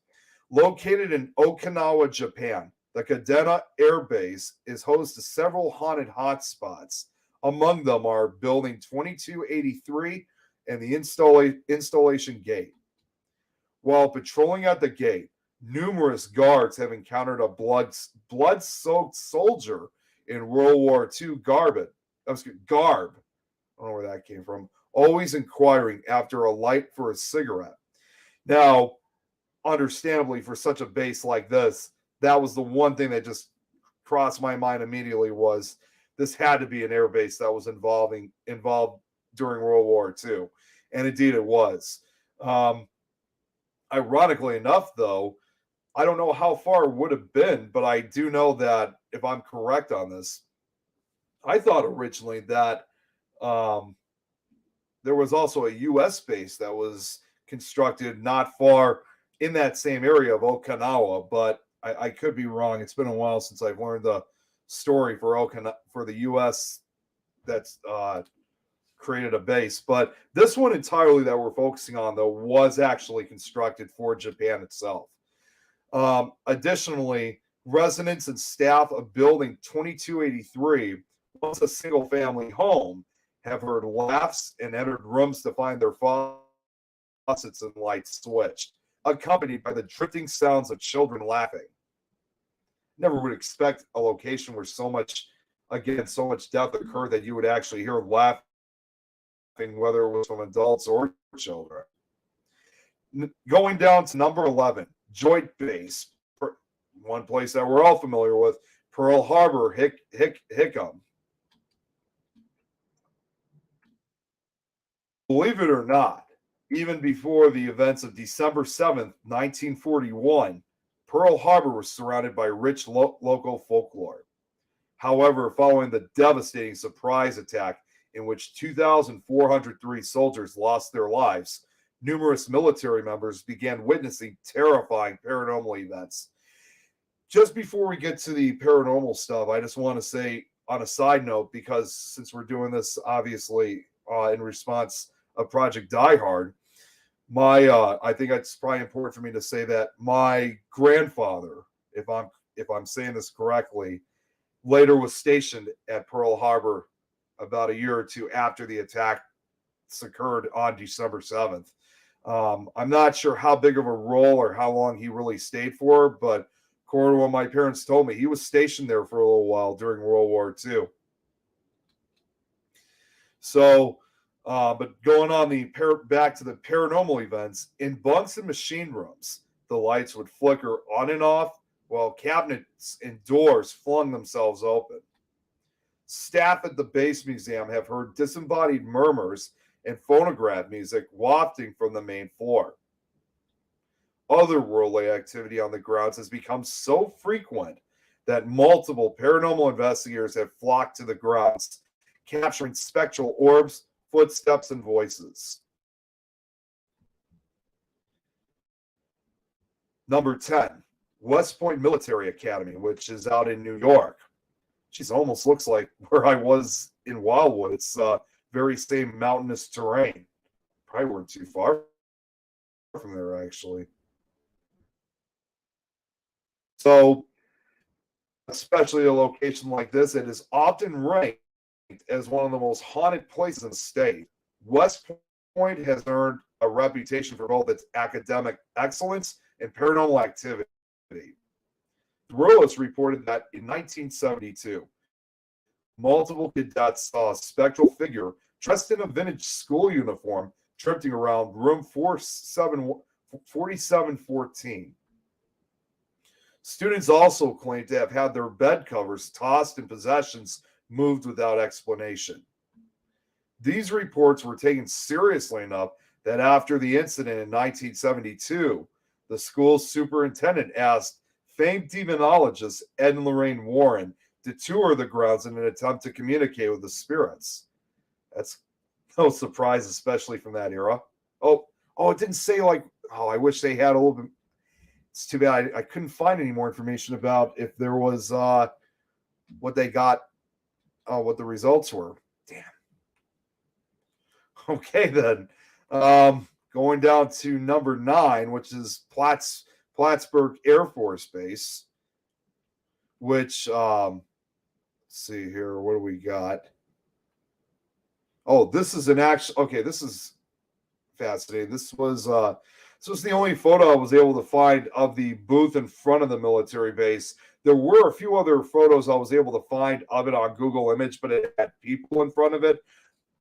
Located in Okinawa, Japan, the Kadena Air Base is host to several haunted hotspots. Among them are Building 2283 and the Installation Gate. While patrolling at the gate, numerous guards have encountered a blood-soaked soldier in World War II garb. I don't know where that came from. Always inquiring after a light for a cigarette. Now, understandably, for such a base like this, that was the one thing that just crossed my mind immediately, was this had to be an air base that was involved during World War II. And indeed it was. Ironically enough, though, I don't know how far it would have been, but I do know that, if I'm correct on this, I thought originally that there was also a U.S. base that was constructed not far in that same area of Okinawa, but I could be wrong. It's been a while since I've learned the story for the U.S. that's created a base. But this one entirely that we're focusing on, though, was actually constructed for Japan itself. Additionally, residents and staff of Building 2283, once a single-family home, have heard laughs and entered rooms to find their faucets and lights switched, accompanied by the drifting sounds of children laughing. Never would expect a location where so much death occurred that you would actually hear laughing, whether it was from adults or children. Going down to number 11, Joint Base, one place that we're all familiar with, Pearl Harbor, Hickam. Believe it or not, Even before the events of December 7th, 1941, Pearl Harbor was surrounded by rich local folklore. However, following the devastating surprise attack in which 2,403 soldiers lost their lives, numerous military members began witnessing terrifying paranormal events. Just before we get to the paranormal stuff, I just want to say on a side note, because since we're doing this obviously in response of Project Die Hard, I think it's probably important for me to say that my grandfather, if I'm saying this correctly, later was stationed at Pearl Harbor about a year or two after the attack occurred on December 7th. I'm not sure how big of a role or how long he really stayed for, but according to what my parents told me, he was stationed there for a little while during World War II. So, but going on back to the paranormal events, in bunks and machine rooms, the lights would flicker on and off while cabinets and doors flung themselves open. Staff at the Base Museum have heard disembodied murmurs and phonograph music wafting from the main floor. Otherworldly activity on the grounds has become so frequent that multiple paranormal investigators have flocked to the grounds, capturing spectral orbs, footsteps, and voices. Number 10, West Point Military Academy, which is out in New York. Jeez, almost looks like where I was in Wildwood. It's very same mountainous terrain. Probably weren't too far from there, actually. So, especially a location like this, it is often ranked as one of the most haunted places in the state. West Point has earned a reputation for both its academic excellence and paranormal activity. Rulis reported that in 1972, multiple cadets saw a spectral figure dressed in a vintage school uniform drifting around room 4714. Students also claimed to have had their bed covers tossed and possessions moved without explanation. These reports were taken seriously enough that after the incident in 1972, the school's superintendent asked famed demonologist Ed and Lorraine Warren to tour the grounds in an attempt to communicate with the spirits. That's no surprise, especially from that era. Oh, it didn't say I wish they had a little bit. It's too bad I couldn't find any more information about if there was what they got, what the results were. Damn. Okay, then. Going down to number 9, which is Plattsburgh Air Force Base, which, let's see here. What do we got? Oh, this is this is fascinating. This was the only photo I was able to find of the booth in front of the military base. There were a few other photos I was able to find of it on Google Image, but it had people in front of it.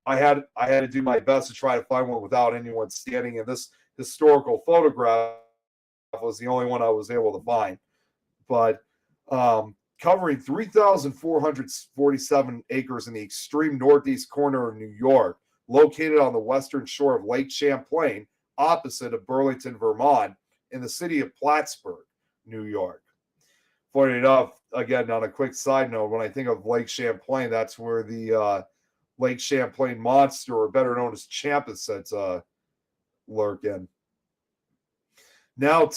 I had to do my best to try to find one without anyone standing, and this historical photograph was the only one I was able to find. But covering 3,447 acres in the extreme northeast corner of New York, located on the western shore of Lake Champlain, opposite of Burlington, Vermont, in the city of Plattsburgh, New York. Funny enough, again, on a quick side note, when I think of Lake Champlain, that's where the Lake Champlain monster, or better known as Champions, lurk in. Now a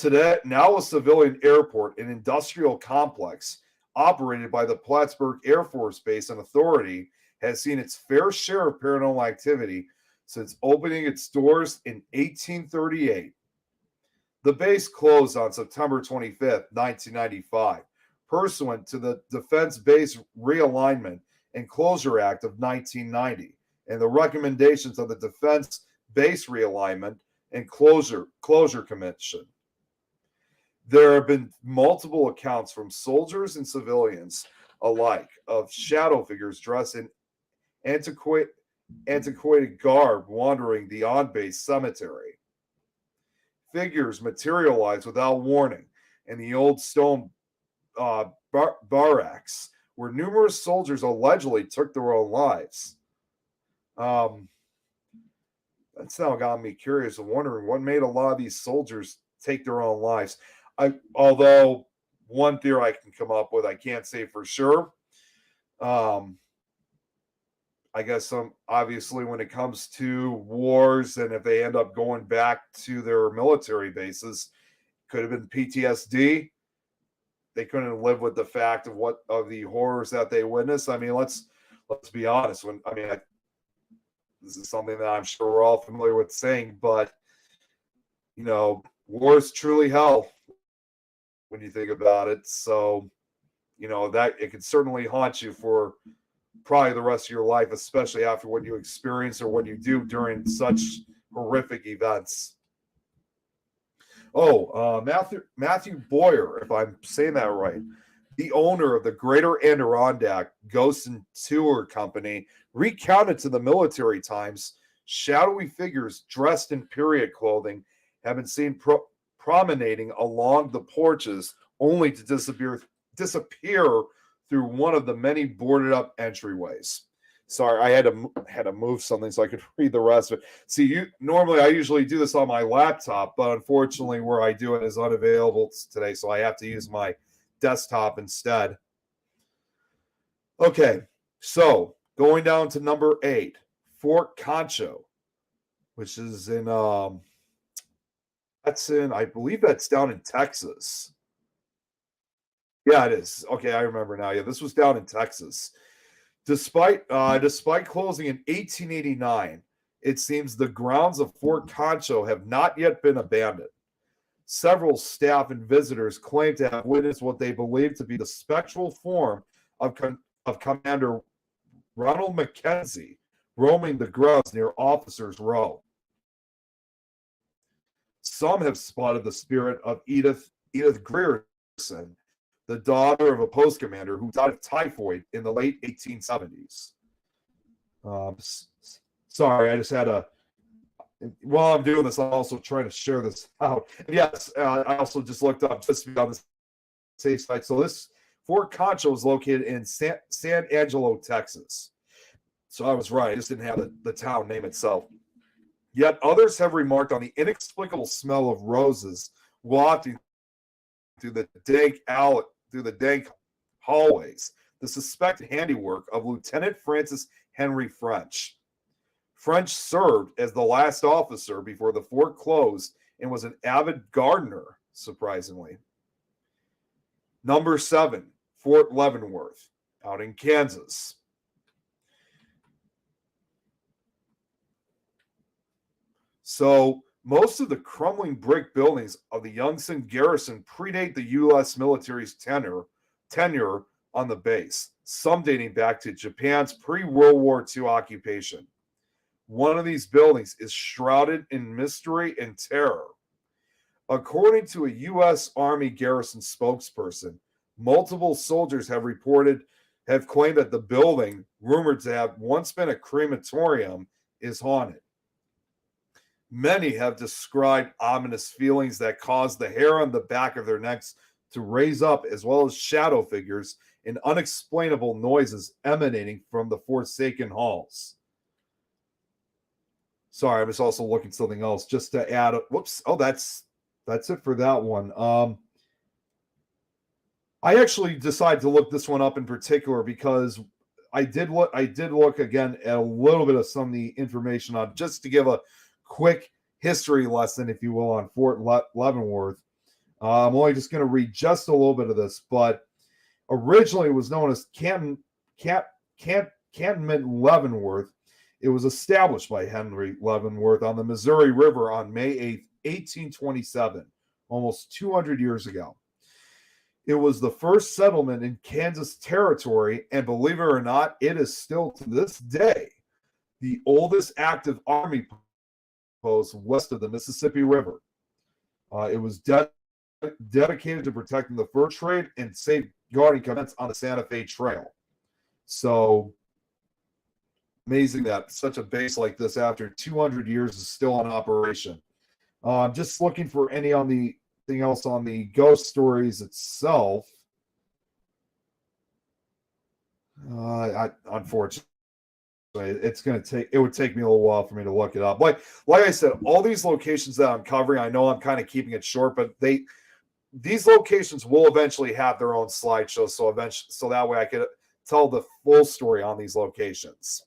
civilian airport and industrial complex operated by the Plattsburgh Air Force Base and Authority has seen its fair share of paranormal activity since opening its doors in 1838. The base closed on September 25th, 1995, pursuant to the Defense Base Realignment and Closure Act of 1990 and the recommendations of the Defense Base Realignment and Closure Commission. There have been multiple accounts from soldiers and civilians alike of shadow figures dressed in antiquated garb wandering the on-base cemetery. Figures materialize without warning in the old stone barracks, where numerous soldiers allegedly took their own lives. that's now got me curious and wondering what made a lot of these soldiers take their own lives. Although one theory I can come up with, I can't say for sure. Um, I guess obviously when it comes to wars and if they end up going back to their military bases, could have been PTSD. They couldn't live with the fact of the horrors that they witnessed. I mean, let's be honest. This is something that I'm sure we're all familiar with saying, but war is truly hell when you think about it. So, that it can certainly haunt you for probably the rest of your life, especially after what you experience or what you do during such horrific events. Oh, Matthew Boyer, if I'm saying that right, the owner of the Greater Adirondack Ghost and Tour Company, recounted to the Military Times, shadowy figures dressed in period clothing have been seen promenading along the porches, only to disappear through one of the many boarded up entryways. Sorry, I had to move something so I could read the rest of it. See, normally I usually do this on my laptop, but unfortunately where I do it is unavailable today, so I have to use my desktop instead. Okay, so going down to number 8, Fort Concho, which is in I believe that's down in Texas. Yeah, it is. Okay, I remember now. Yeah, this was down in Texas. Despite closing in 1889, it seems the grounds of Fort Concho have not yet been abandoned. Several staff and visitors claim to have witnessed what they believe to be the spectral form of Commander Ronald Mackenzie roaming the grounds near Officers' Row. Some have spotted the spirit of Edith Grierson, the daughter of a post commander who died of typhoid in the late 1870s. Sorry, I just had while I'm doing this, I'm also trying to share this out. And yes, I also just looked up just to be on the safe side. So this Fort Concho is located in San Angelo, Texas. So I was right. I just didn't have the town name itself. Yet others have remarked on the inexplicable smell of roses wafting through the dank hallways, the suspected handiwork of Lieutenant Francis Henry French. French served as the last officer before the fort closed and was an avid gardener, surprisingly. Number 7, Fort Leavenworth, out in Kansas. So most of the crumbling brick buildings of the Youngstown garrison predate the U.S. military's tenure on the base, some dating back to Japan's pre-World War II occupation. One of these buildings is shrouded in mystery and terror. According to a U.S. Army garrison spokesperson, multiple soldiers have claimed that the building, rumored to have once been a crematorium, is haunted. Many have described ominous feelings that cause the hair on the back of their necks to raise up, as well as shadow figures and unexplainable noises emanating from the forsaken halls. Sorry, I was also looking at something else just to add. Whoops. Oh, that's it for that one. I actually decided to look this one up in particular because I did look again at a little bit of some of the information on, just to give a quick history lesson, if you will, on Fort Leavenworth. I'm only just going to read just a little bit of this, but originally it was known as Cantonment Leavenworth. It was established by Henry Leavenworth on the Missouri River on May 8th, 1827, almost 200 years ago. It was the first settlement in Kansas Territory, and believe it or not, it is still to this day the oldest active Army post west of the Mississippi River. It was dedicated to protecting the fur trade and safeguarding commandants on the Santa Fe Trail. So amazing that such a base like this, after 200 years, is still in operation. I'm just looking for anything else on the ghost stories itself. Unfortunately, It's going to take, it would take me a little while for me to look it up. Like I said, all these locations that I'm covering, I know I'm kind of keeping it short, but these locations will eventually have their own slideshow. So that way I could tell the full story on these locations.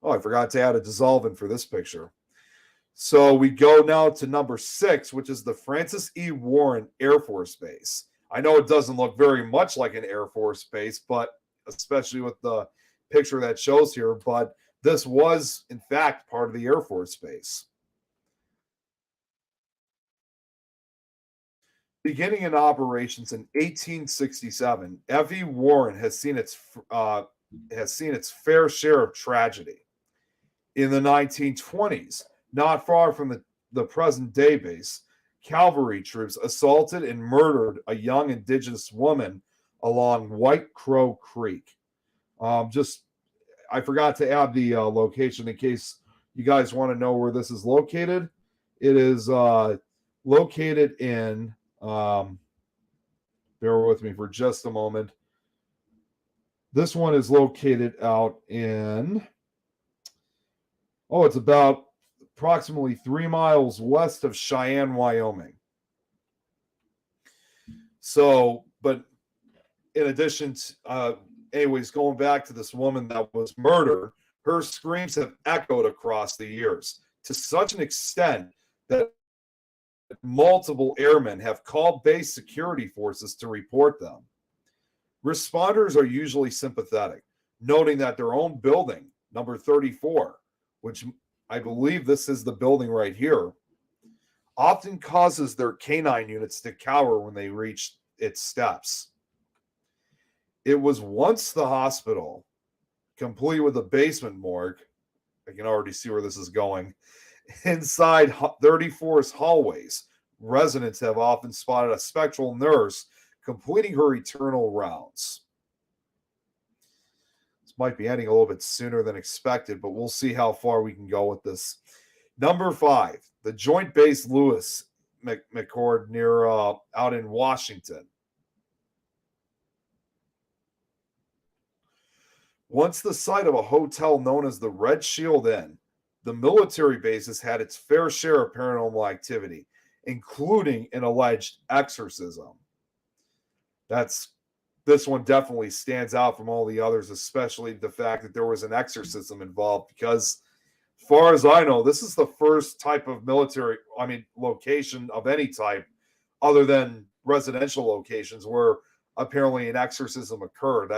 Oh, I forgot to add a dissolve in for this picture. So we go now to number 6, which is the Francis E. Warren Air Force Base. I know it doesn't look very much like an Air Force base, but especially with the picture that shows here, but this was in fact part of the Air Force Base. Beginning in operations in 1867, F.E. Warren has seen its fair share of tragedy. In the 1920s, not far from the present day base, cavalry troops assaulted and murdered a young indigenous woman along White Crow Creek. I forgot to add the location in case you guys want to know where this is located. It is located in, bear with me for just a moment. This one is located out in, it's about approximately 3 miles west of Cheyenne, Wyoming. So, but in addition to, anyways, going back to this woman that was murdered, her screams have echoed across the years to such an extent that multiple airmen have called base security forces to report them. Responders are usually sympathetic, noting that their own building, number 34, which I believe this is the building right here, often causes their canine units to cower when they reach its steps. It was once the hospital, complete with a basement morgue. I can already see where this is going. Inside 34's hallways, residents have often spotted a spectral nurse completing her eternal rounds. This might be ending a little bit sooner than expected, but we'll see how far we can go with this. Number 5, the Joint Base Lewis McChord near out in Washington. Once the site of a hotel known as the Red Shield Inn, the military base has had its fair share of paranormal activity, including an alleged exorcism. This one definitely stands out from all the others, especially the fact that there was an exorcism involved, because as far as I know, this is the first type of location of any type other than residential locations where apparently an exorcism occurred.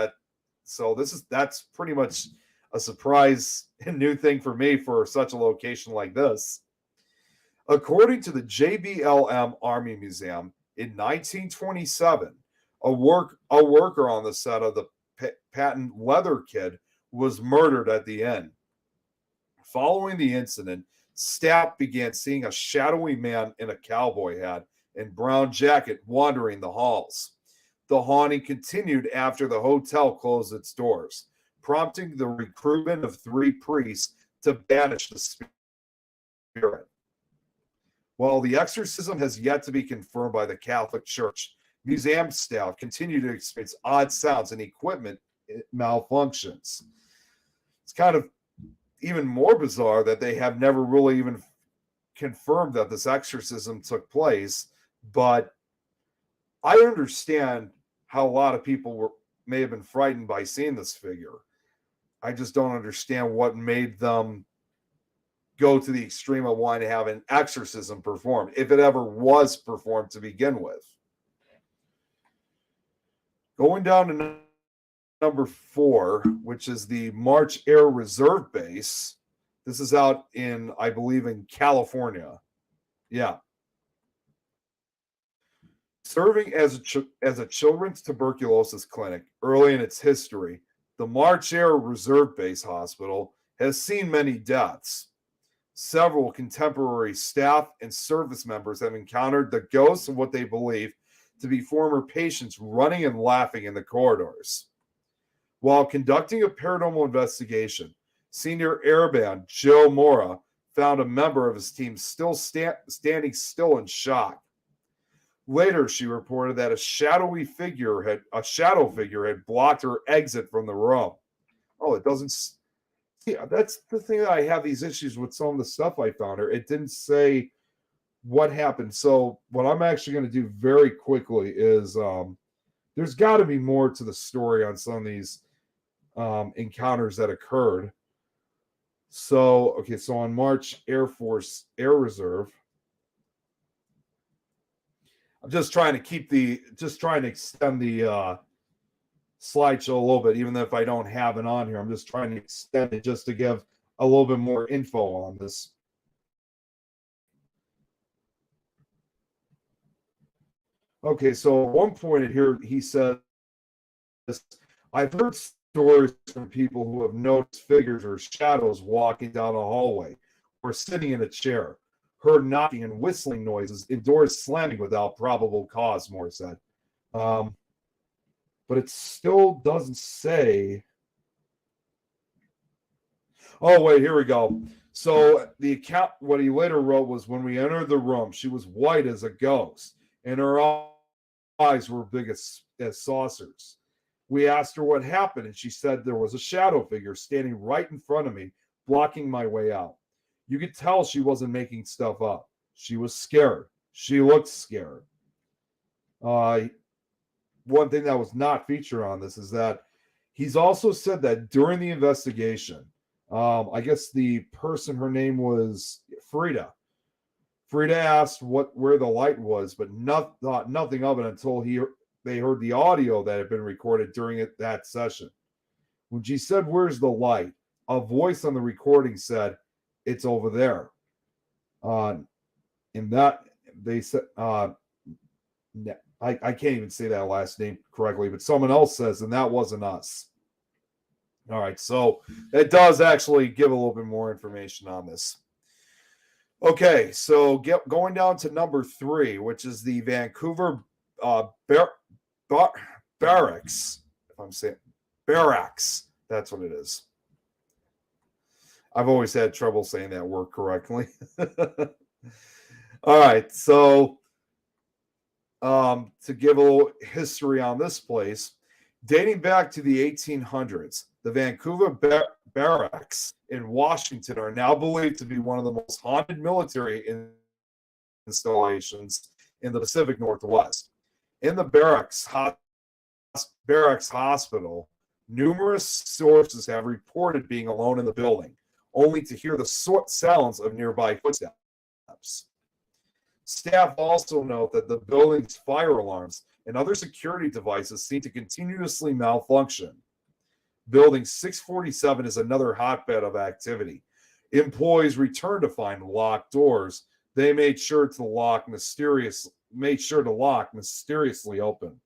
That's pretty much a surprise and new thing for me for such a location like this. According to the JBLM Army Museum, in 1927, a worker on the set of the Patent Leather Kid was murdered at the inn. Following the incident, staff began seeing a shadowy man in a cowboy hat and brown jacket wandering the halls. The haunting continued after the hotel closed its doors, prompting the recruitment of 3 priests to banish the spirit. While the exorcism has yet to be confirmed by the Catholic Church, museum staff continue to experience odd sounds and equipment malfunctions. It's kind of even more bizarre that they have never really even confirmed that this exorcism took place, but I understand how a lot of people may have been frightened by seeing this figure. I just don't understand what made them go to the extreme of wanting to have an exorcism performed, if it ever was performed to begin with. Going down to number 4, which is the March Air Reserve Base. This is out in, I believe, in California. Yeah. Serving as a children's tuberculosis clinic early in its history, the March Air Reserve Base Hospital has seen many deaths. Several contemporary staff and service members have encountered the ghosts of what they believe to be former patients running and laughing in the corridors. While conducting a paranormal investigation, Senior Airband Joe Mora found a member of his team still standing still in shock. Later, she reported that a shadow figure had blocked her exit from the room. Oh, it doesn't Yeah, that's the thing that I have these issues with some of the stuff I found her. It didn't say what happened. So what I'm actually going to do very quickly is there's got to be more to the story on some of these encounters that occurred. So, okay, so on March Air Force Air Reserve, I'm just trying to extend the slideshow a little bit, even if I don't have it on here. I'm just trying to extend it just to give a little bit more info on this. Okay, so at one point here, he says, I've heard stories from people who have noticed figures or shadows walking down a hallway or sitting in a chair, heard knocking and whistling noises, and doors slamming without probable cause, Moore said. But it still doesn't say. Oh, wait, here we go. So the account, what he later wrote was, when we entered the room, she was white as a ghost, and her eyes were big as saucers. We asked her what happened, and she said there was a shadow figure standing right in front of me, blocking my way out. You could tell she wasn't making stuff up. She was scared. She looked scared. One thing that was not featured on this is that he's also said that during the investigation, I guess the person, her name was Frida. Frida asked where the light was, but thought nothing of it until they heard the audio that had been recorded during that session. When she said, "Where's the light?" a voice on the recording said, "It's over there." And that they said, I can't even say that last name correctly, but someone else says, and that wasn't us. All right, so it does actually give a little bit more information on this. Okay, so going down to number 3, which is the Vancouver Barracks. If I'm saying Barracks, that's what it is. I've always had trouble saying that word correctly. All right, so to give a little history on this place, dating back to the 1800s, the Vancouver Barracks in Washington are now believed to be one of the most haunted military installations in the Pacific Northwest. In the Barracks Hospital, numerous sources have reported being alone in the building, only to hear the sounds of nearby footsteps. Staff also note that the building's fire alarms and other security devices seem to continuously malfunction. Building 647 is another hotbed of activity. Employees return to find locked doors they made sure to lock mysteriously open.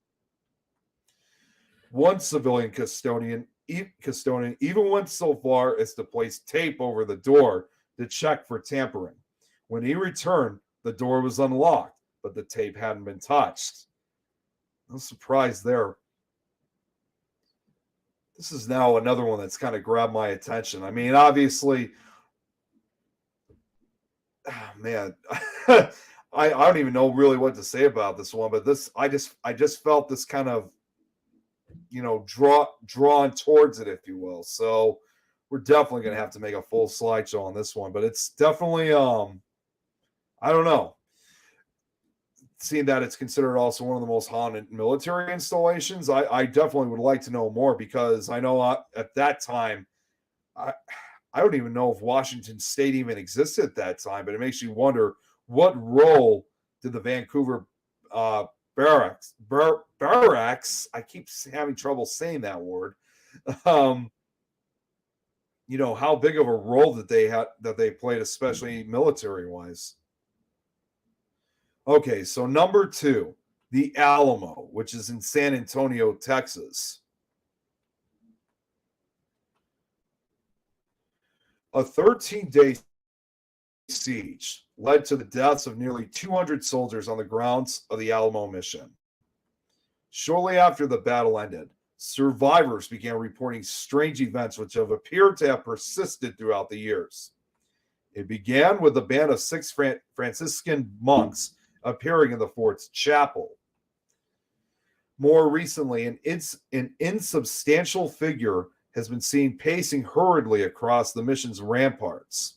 One civilian custodian even went so far as to place tape over the door to check for tampering. When he returned, the door was unlocked, but the tape hadn't been touched. No surprise there. This is now another one that's kind of grabbed my attention. I mean, obviously, man, I don't even know really what to say about this one, but I just felt this kind of, drawn towards it, if you will. So we're definitely going to have to make a full slideshow on this one, but it's definitely, I don't know. Seeing that it's considered also one of the most haunted military installations, I definitely would like to know more, because I know at that time, I don't even know if Washington State even existed at that time, but it makes you wonder, what role did the Vancouver Barracks, I keep having trouble saying that word, how big of a role that they played, especially military-wise. Okay, so number 2, the Alamo, which is in San Antonio, Texas. A 13-day siege led to the deaths of nearly 200 soldiers on the grounds of the Alamo mission. Shortly after the battle ended, survivors began reporting strange events which have appeared to have persisted throughout the years. It began with a band of 6 Franciscan monks appearing in the fort's chapel. More recently, an insubstantial figure has been seen pacing hurriedly across the mission's ramparts.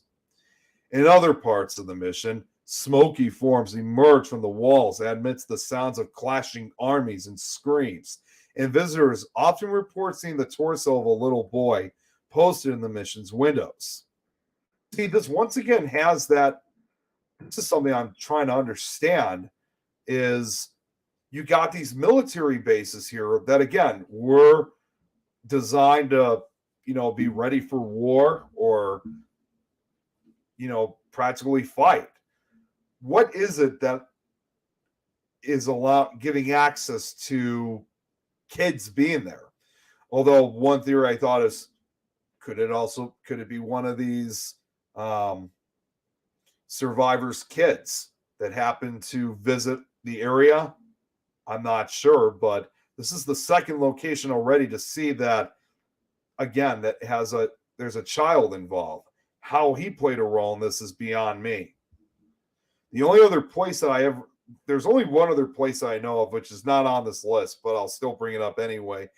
In other parts of the mission, smoky forms emerge from the walls amidst the sounds of clashing armies and screams, and visitors often report seeing the torso of a little boy posted in the mission's windows. See, this once again has that. This is something I'm trying to understand is you got these military bases here that, again, were designed to, be ready for war or, practically fight. What is it that is giving access to kids being there? Although one theory I thought is, could it be one of these survivors' kids that happen to visit the area? I'm not sure, but this is the second location already to see that, again, that there's a child involved. How he played a role in this is beyond me. The only other place there's only one other place I know of, which is not on this list, but I'll still bring it up anyway,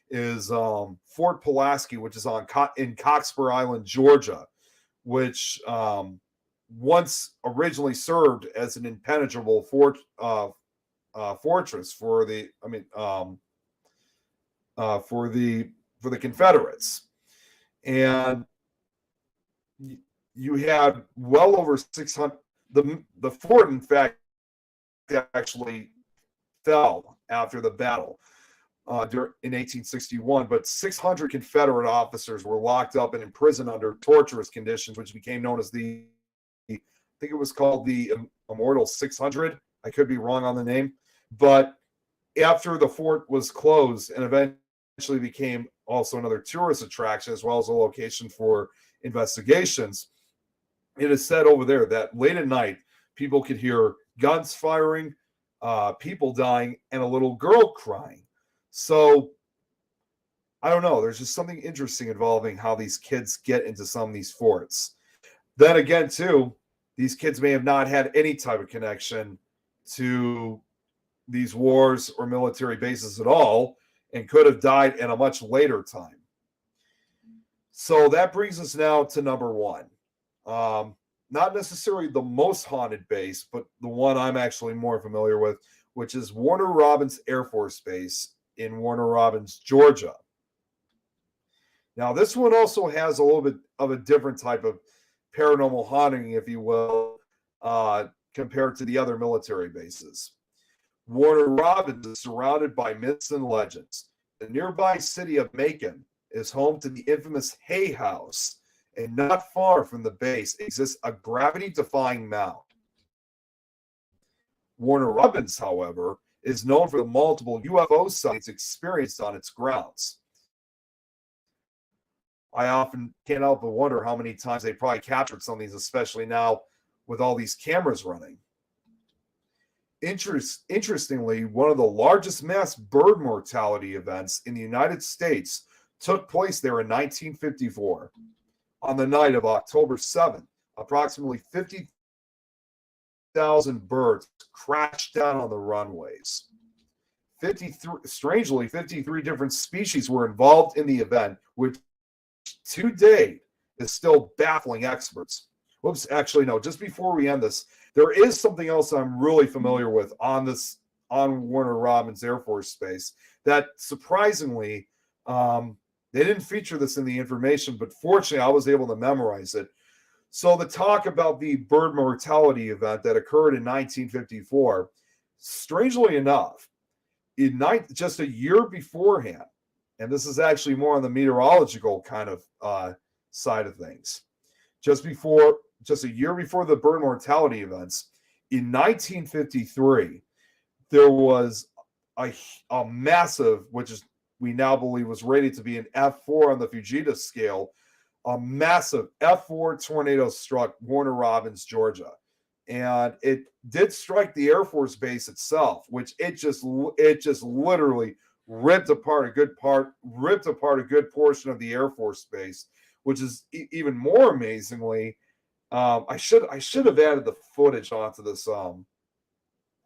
is Fort Pulaski, which is in Cockspur Island, Georgia, which once originally served as an impenetrable fortress for the Confederates, and you had well over 600. The fort, in fact, actually fell after the battle in 1861, but 600 Confederate officers were locked up and imprisoned under torturous conditions, which became known as I think it was called the Immortal 600. I could be wrong on the name, but after the fort was closed and eventually became also another tourist attraction as well as a location for investigations, it is said over there that late at night people could hear guns firing, people dying, and a little girl crying. So I don't know. There's just something interesting involving how these kids get into some of these forts. Then again, too, these kids may have not had any type of connection to these wars or military bases at all and could have died at a much later time. So that brings us now to number one. Not necessarily the most haunted base, but the one I'm actually more familiar with, which is Warner Robins Air Force Base in Warner Robins, Georgia. Now, this one also has a little bit of a different type of paranormal haunting, if you will, compared to the other military bases. Warner Robins is surrounded by myths and legends. The nearby city of Macon is home to the infamous Hay House, and not far from the base exists a gravity-defying mound. Warner Robins, however, is known for the multiple UFO sightings experienced on its grounds. I often can't help but wonder how many times they probably captured some of these, especially now with all these cameras running. Interestingly, one of the largest mass bird mortality events in the United States took place there in 1954. On the night of October 7th, approximately 50,000 birds crashed down on the runways. 53 different species were involved in the event, which to date is still baffling experts. Whoops, actually, no, just before we end this, there is something else I'm really familiar with on Warner Robins Air Force Base that surprisingly, they didn't feature this in the information, but fortunately I was able to memorize it. So the talk about the bird mortality event that occurred in 1954, strangely enough, just a year beforehand, and this is actually more on the meteorological kind of side of things, just a year before the bird mortality events, in 1953, there was a massive, which is we now believe was rated to be an F4 on the Fujita scale, a massive F4 tornado struck Warner Robins, Georgia. And it did strike the Air Force Base itself, which it just literally ripped apart a good portion of the Air Force Base, which is even more amazingly, I should have added the footage onto this onto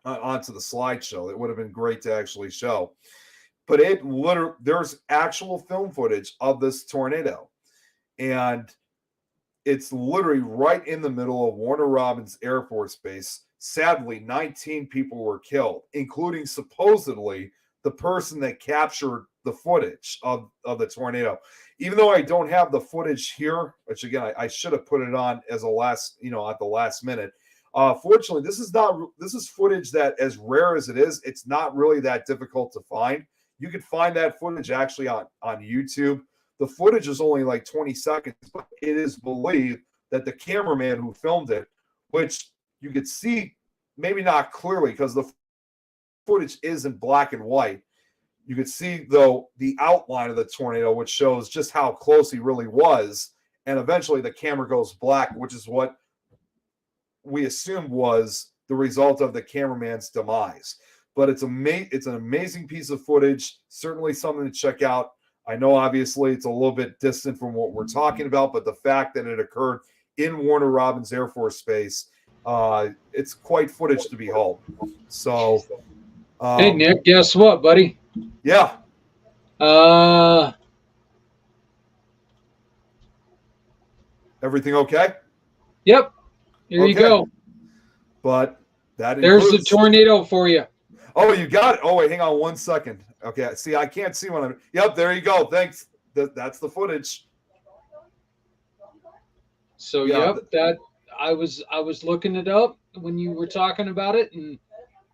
the slideshow. It would have been great to actually show. but there's actual film footage of this tornado, and it's literally right in the middle of Warner Robins Air Force Base. Sadly, 19 people were killed, including supposedly the person that captured the footage of the tornado. Even though I don't have the footage here, which again I should have put it on as a last, at the last minute. Fortunately, this is footage that, as rare as it is, it's not really that difficult to find. You can find that footage actually on YouTube. The footage is only like 20 seconds, but it is believed that the cameraman who filmed it, which you could see maybe not clearly because the footage is in black and white, you could see, though, the outline of the tornado, which shows just how close he really was. And eventually the camera goes black, which is what we assumed was the result of the cameraman's demise. But it's an amazing piece of footage, certainly something to check out. I know, obviously, it's a little bit distant from what we're talking about, but the fact that it occurred in Warner Robins Air Force Base, it's quite footage to behold. So, hey, Nick, guess what, buddy? Yeah. Everything okay? Yep. Here you go. But there's the tornado for you. Oh, you got it. Oh, wait, hang on 1 second. Okay, see, I can't see when I'm. Yep, there you go. Thanks. That's the footage. So yep, that I was looking it up when you were talking about it, and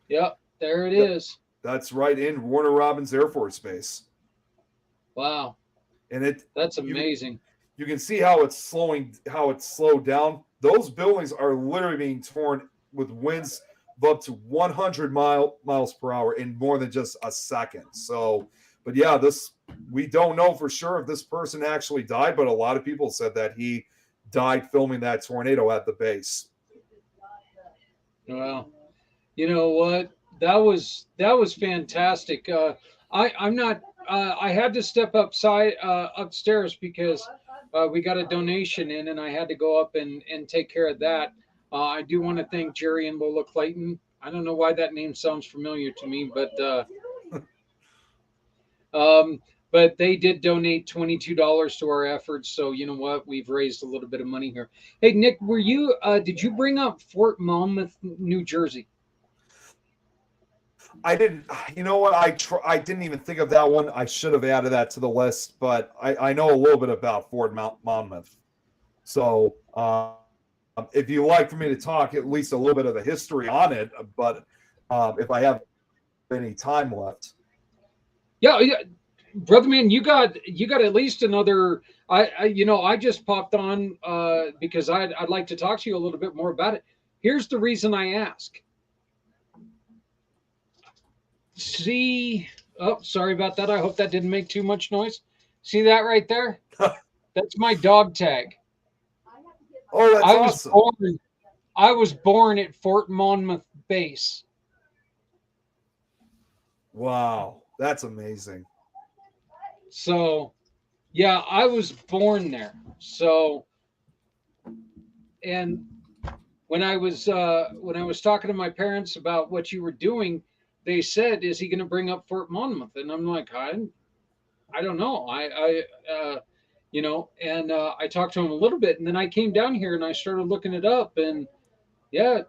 yep, there it is. That's right in Warner Robins Air Force Base. Wow. And that's amazing. You can see how it's slowed down. Those buildings are literally being torn with winds of up to 100 miles per hour in more than just a second. So, but yeah, we don't know for sure if this person actually died, but a lot of people said that he died filming that tornado at the base. Well, you know what? That was fantastic. I'm not. I had to step upstairs because we got a donation in, and I had to go up and take care of that. I do want to thank Jerry and Lola Clayton. I don't know why that name sounds familiar to me, but they did donate $22 to our efforts. So you know what? We've raised a little bit of money here. Hey, Nick, did you bring up Fort Monmouth, New Jersey? I didn't. You know what? I didn't even think of that one. I should have added that to the list, but I know a little bit about Fort Monmouth. So if you like for me to talk at least a little bit of the history on it, but if I have any time left. Yeah, brother man, you got at least another. I just popped on because I'd like to talk to you a little bit more about it. Here's the reason I ask. See, oh, sorry about that. I hope that didn't make too much noise. See that right there? That's my dog tag. Oh, that's awesome. I was born at Fort Monmouth Base. Wow, that's amazing. So, yeah, I was born there. So, and when I was talking to my parents about what you were doing, they said, "Is he going to bring up Fort Monmouth?" And I'm like, I don't know. I talked to him a little bit, and then I came down here and I started looking it up, and yeah,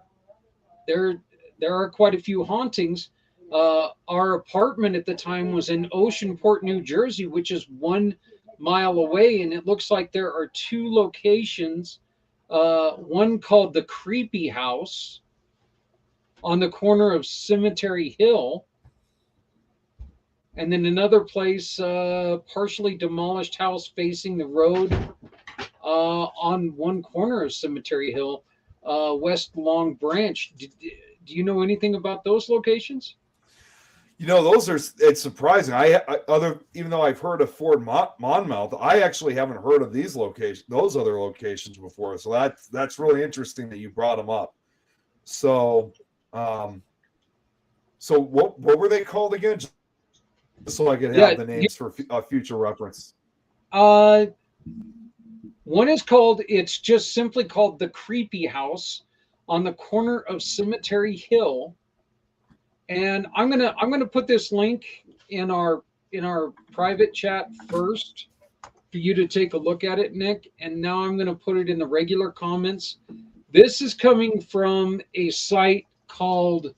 there are quite a few hauntings. Our apartment at the time was in Oceanport, New Jersey, which is 1 mile away, and it looks like there are two locations. One called the Creepy House on the corner of Cemetery Hill, and then another place, partially demolished house facing the road on one corner of Cemetery Hill, West Long Branch. Do you know anything about those locations? It's surprising. Even though I've heard of Fort Monmouth, I actually haven't heard of those other locations before. So that's really interesting that you brought them up. So, what were they called again? Just so I can have the names for future reference. One is it's just simply called the Creepy House on the corner of Cemetery Hill. And I'm gonna put this link in our in our private chat first for you to take a look at it, Nick, and now I'm going to put it in the regular comments. This is coming from a site called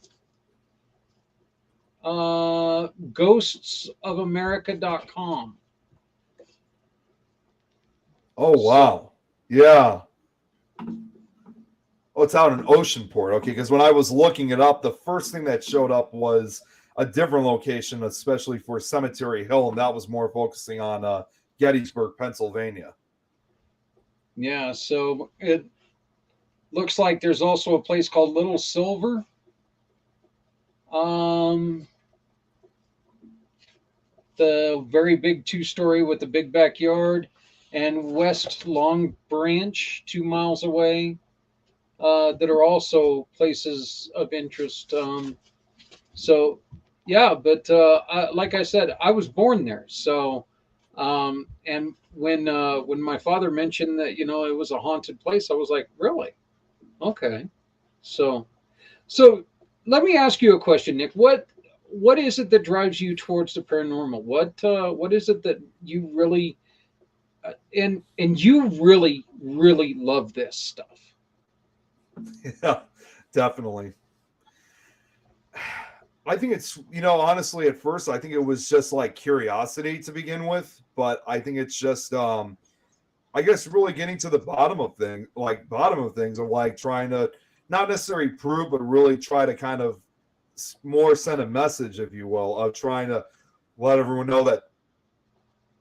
ghostsofamerica.com. Oh, wow. Yeah. Oh, it's out in Oceanport. Okay, because when I was looking it up, the first thing that showed up was a different location, especially for Cemetery Hill, and that was more focusing on Gettysburg, Pennsylvania. Yeah, so it looks like there's also a place called Little Silver. The very big 2-story with the big backyard, and West Long Branch, 2 miles away, that are also places of interest. So, yeah, but like I said, I was born there. So, and when my father mentioned that, you know, it was a haunted place, I was like, really? Okay. So let me ask you a question, Nick. What is it that drives you towards the paranormal? What is it that you really and you really love this stuff? Yeah, definitely. I think it's, honestly, at first, I think it was just like curiosity to begin with, but I think it's just, I guess, really getting to the bottom of things, of like trying to not necessarily prove, but really try to kind of more send a message, if you will, of trying to let everyone know that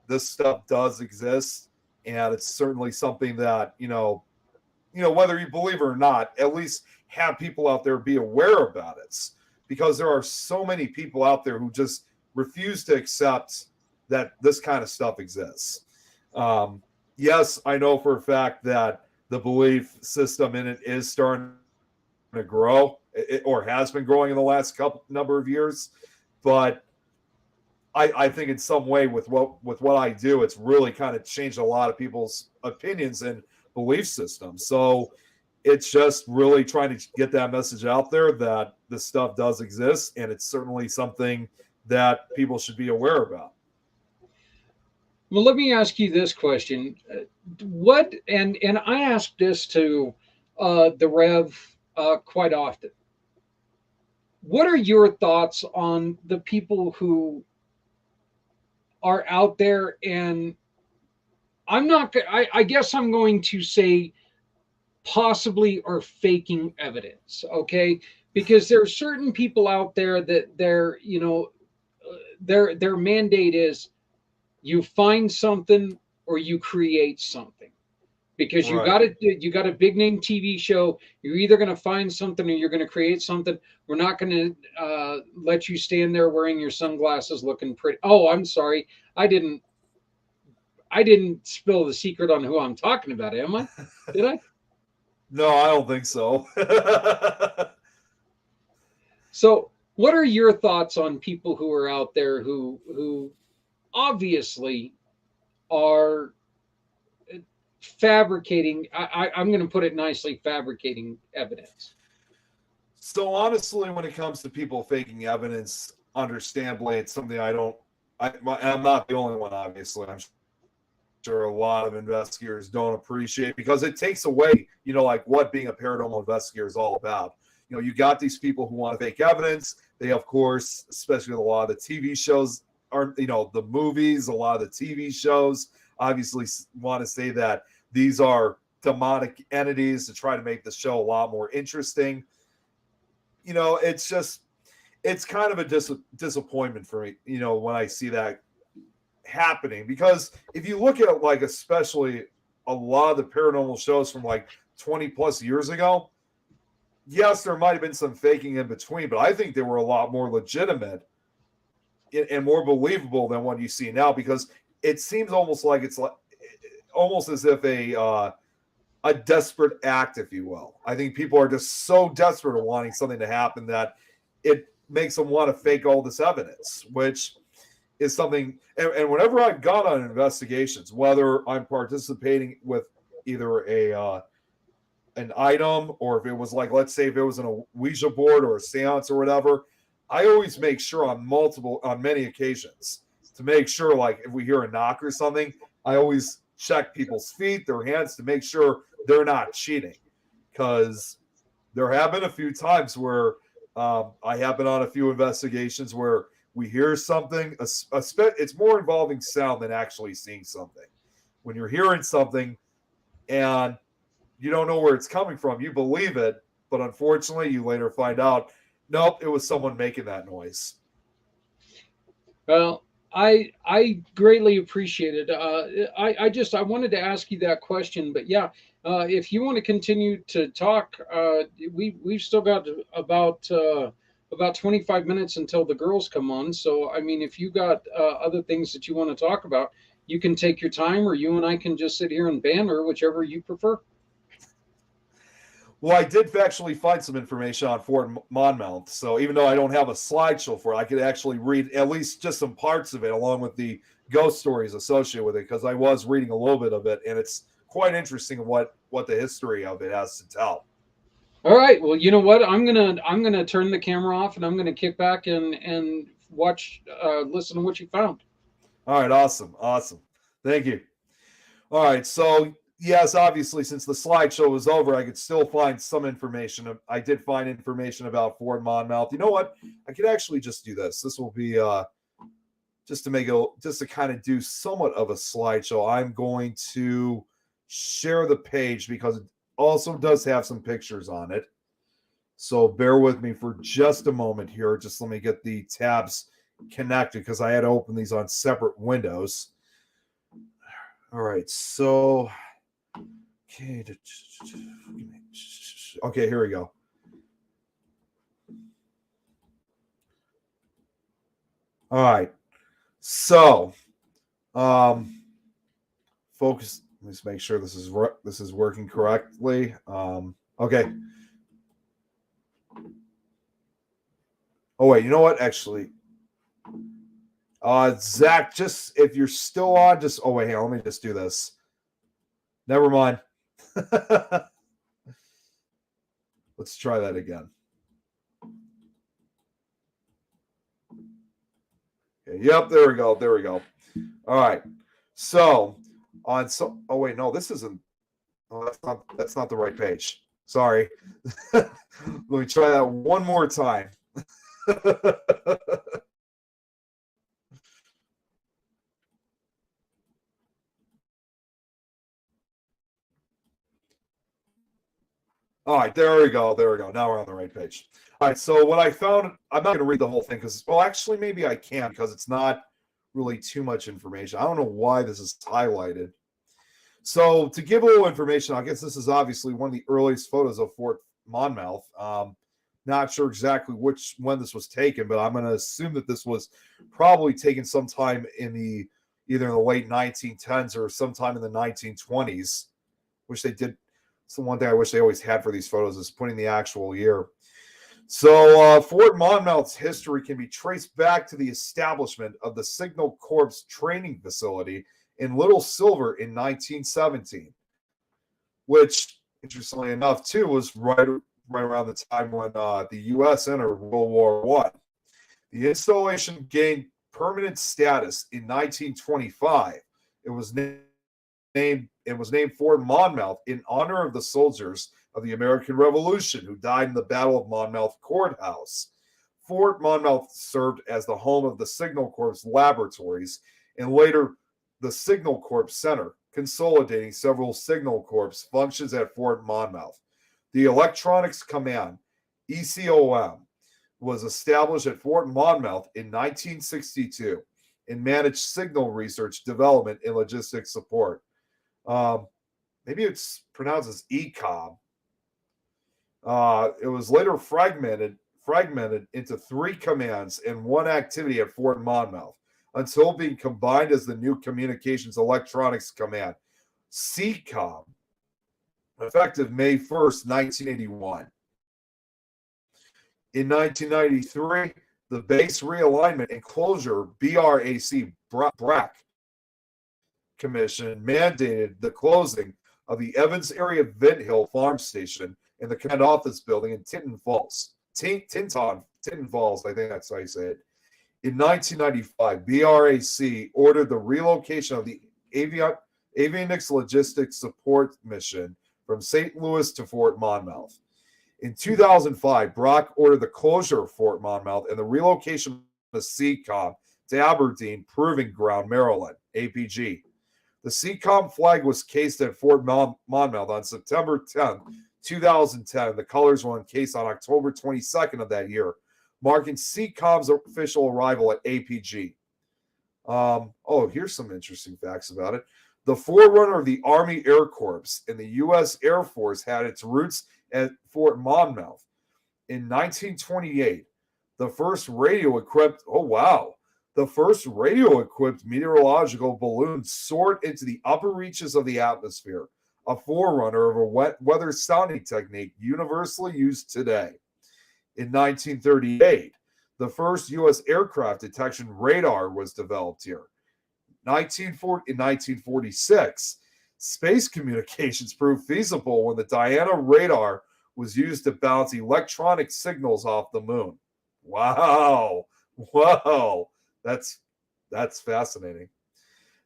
this stuff does exist. And it's certainly something that, whether you believe it or not, at least have people out there be aware about it. Because there are so many people out there who just refuse to accept that this kind of stuff exists. Yes, I know for a fact that the belief system in it is starting to grow, or has been growing in the last number of years. But I think in some way with what I do, it's really kind of changed a lot of people's opinions and belief systems. So it's just really trying to get that message out there that this stuff does exist, and it's certainly something that people should be aware about. Well, let me ask you this question: what and I ask this to the Rev quite often. What are your thoughts on the people who are out there? And I'm not. I guess I'm going to say possibly are faking evidence. Okay, because there are certain people out there that their mandate is you find something or you create something, because you Right. got a big name TV show. You're either going to find something or you're going to create something. We're not going to let you stand there wearing your sunglasses looking pretty. Oh, I'm sorry, I didn't spill the secret on who I'm talking about, am I? Did I? No, I don't think so. So what are your thoughts on people who are out there who obviously are fabricating, I'm going to put it nicely, fabricating evidence? So honestly, when it comes to people faking evidence, understandably, it's something I'm not the only one, obviously. I'm sure a lot of investigators don't appreciate, because it takes away, like what being a paranormal investigator is all about. You got these people who want to fake evidence. They, of course, especially with a lot of the TV shows, the movies, a lot of the TV shows, obviously want to say that these are demonic entities to try to make the show a lot more interesting. It's kind of a disappointment for me, when I see that happening, because if you look at like, especially a lot of the paranormal shows from like 20 plus years ago, yes, there might have been some faking in between, but I think they were a lot more legitimate and more believable than what you see now, because it seems almost as if a desperate act, if you will. I think people are just so desperate of wanting something to happen that it makes them want to fake all this evidence, which is something. And whenever I've gone on investigations, whether I'm participating with either an item, or if it was like, let's say if it was on a Ouija board or a seance or whatever, I always make sure on many occasions to make sure, like if we hear a knock or something, I always check people's feet, their hands to make sure they're not cheating. Because there have been a few times where I have been on a few investigations where we hear something. It's more involving sound than actually seeing something. When you're hearing something and you don't know where it's coming from, you believe it, but unfortunately, you later find out, nope, it was someone making that noise. Well, I greatly appreciate it. I wanted to ask you that question, but yeah, if you want to continue to talk, we've still got about 25 minutes until the girls come on. So I mean, if you got other things that you want to talk about, you can take your time, or you and I can just sit here and banter, whichever you prefer. Well, I did actually find some information on Fort Monmouth. So even though I don't have a slideshow for it, I could actually read at least just some parts of it along with the ghost stories associated with it, because I was reading a little bit of it, and it's quite interesting what the history of it has to tell. All right. Well, you know what? I'm gonna turn the camera off, and I'm gonna kick back and watch, listen to what you found. All right, awesome. Thank you. All right, so yes, obviously, since the slideshow was over, I could still find some information. I did find information about Fort Monmouth. You know what? I could actually just do this. This will be just to kind of do somewhat of a slideshow. I'm going to share the page because it also does have some pictures on it. So bear with me for just a moment here. Just let me get the tabs connected because I had to open these on separate windows. All right, so okay, here we go. All right, so focus. Let's make sure this is working correctly. Okay. Oh wait, you know what? Actually, Zach, just if you're still on, just wait, hang on, let me just do this. Never mind. Let's try that again. Okay, yep, there we go. All right. So oh wait, no, this isn't. Oh, that's not the right page. Sorry. Let me try that one more time. All right, there we go. Now we're on the right page. All right, so what I found, I'm not going to read the whole thing because, well, actually, maybe I can because it's not really too much information. I don't know why this is highlighted. So to give a little information, I guess this is obviously one of the earliest photos of Fort Monmouth. Not sure exactly when this was taken, but I'm going to assume that this was probably taken sometime in either in the late 1910s or sometime in the 1920s, which they did. It's the one thing I wish they always had for these photos is putting the actual year. So Fort Monmouth's history can be traced back to the establishment of the Signal Corps training facility in Little Silver in 1917, which, interestingly enough, too, was right around the time when the U.S. entered World War I. The installation gained permanent status in 1925. It was named Fort Monmouth in honor of the soldiers of the American Revolution who died in the Battle of Monmouth Courthouse. Fort Monmouth served as the home of the Signal Corps laboratories and later the Signal Corps Center, consolidating several Signal Corps functions at Fort Monmouth. The Electronics Command, ECOM, was established at Fort Monmouth in 1962 and managed signal research, development, and logistics support. Maybe it's pronounced as ECOM. It was later fragmented into 3 commands and 1 activity at Fort Monmouth until being combined as the new Communications Electronics Command, CECOM, effective May 1st, 1981. In 1993, the Base Realignment and Closure BRAC Commission mandated the closing of the Evans Area Vint Hill Farm Station and the command office building in Tinton Falls. Tinton Falls, I think that's how you say it. In 1995, BRAC ordered the relocation of the Avionics Logistics Support Mission from St. Louis to Fort Monmouth. In 2005, Brock ordered the closure of Fort Monmouth and the relocation of CENTCOM to Aberdeen Proving Ground, Maryland, APG. The CENTCOM flag was cased at Fort Monmouth on September 10, 2010. The colors were encased on October 22nd of that year, marking CENTCOM's official arrival at APG. Here's some interesting facts about it. The forerunner of the Army Air Corps in the U.S. Air Force had its roots at Fort Monmouth. In 1928, the first radio-equipped meteorological balloon soared into the upper reaches of the atmosphere, a forerunner of a wet weather sounding technique universally used today. In 1938, the first U.S. aircraft detection radar was developed here. In 1946, space communications proved feasible when the Diana radar was used to bounce electronic signals off the moon. Wow. That's fascinating.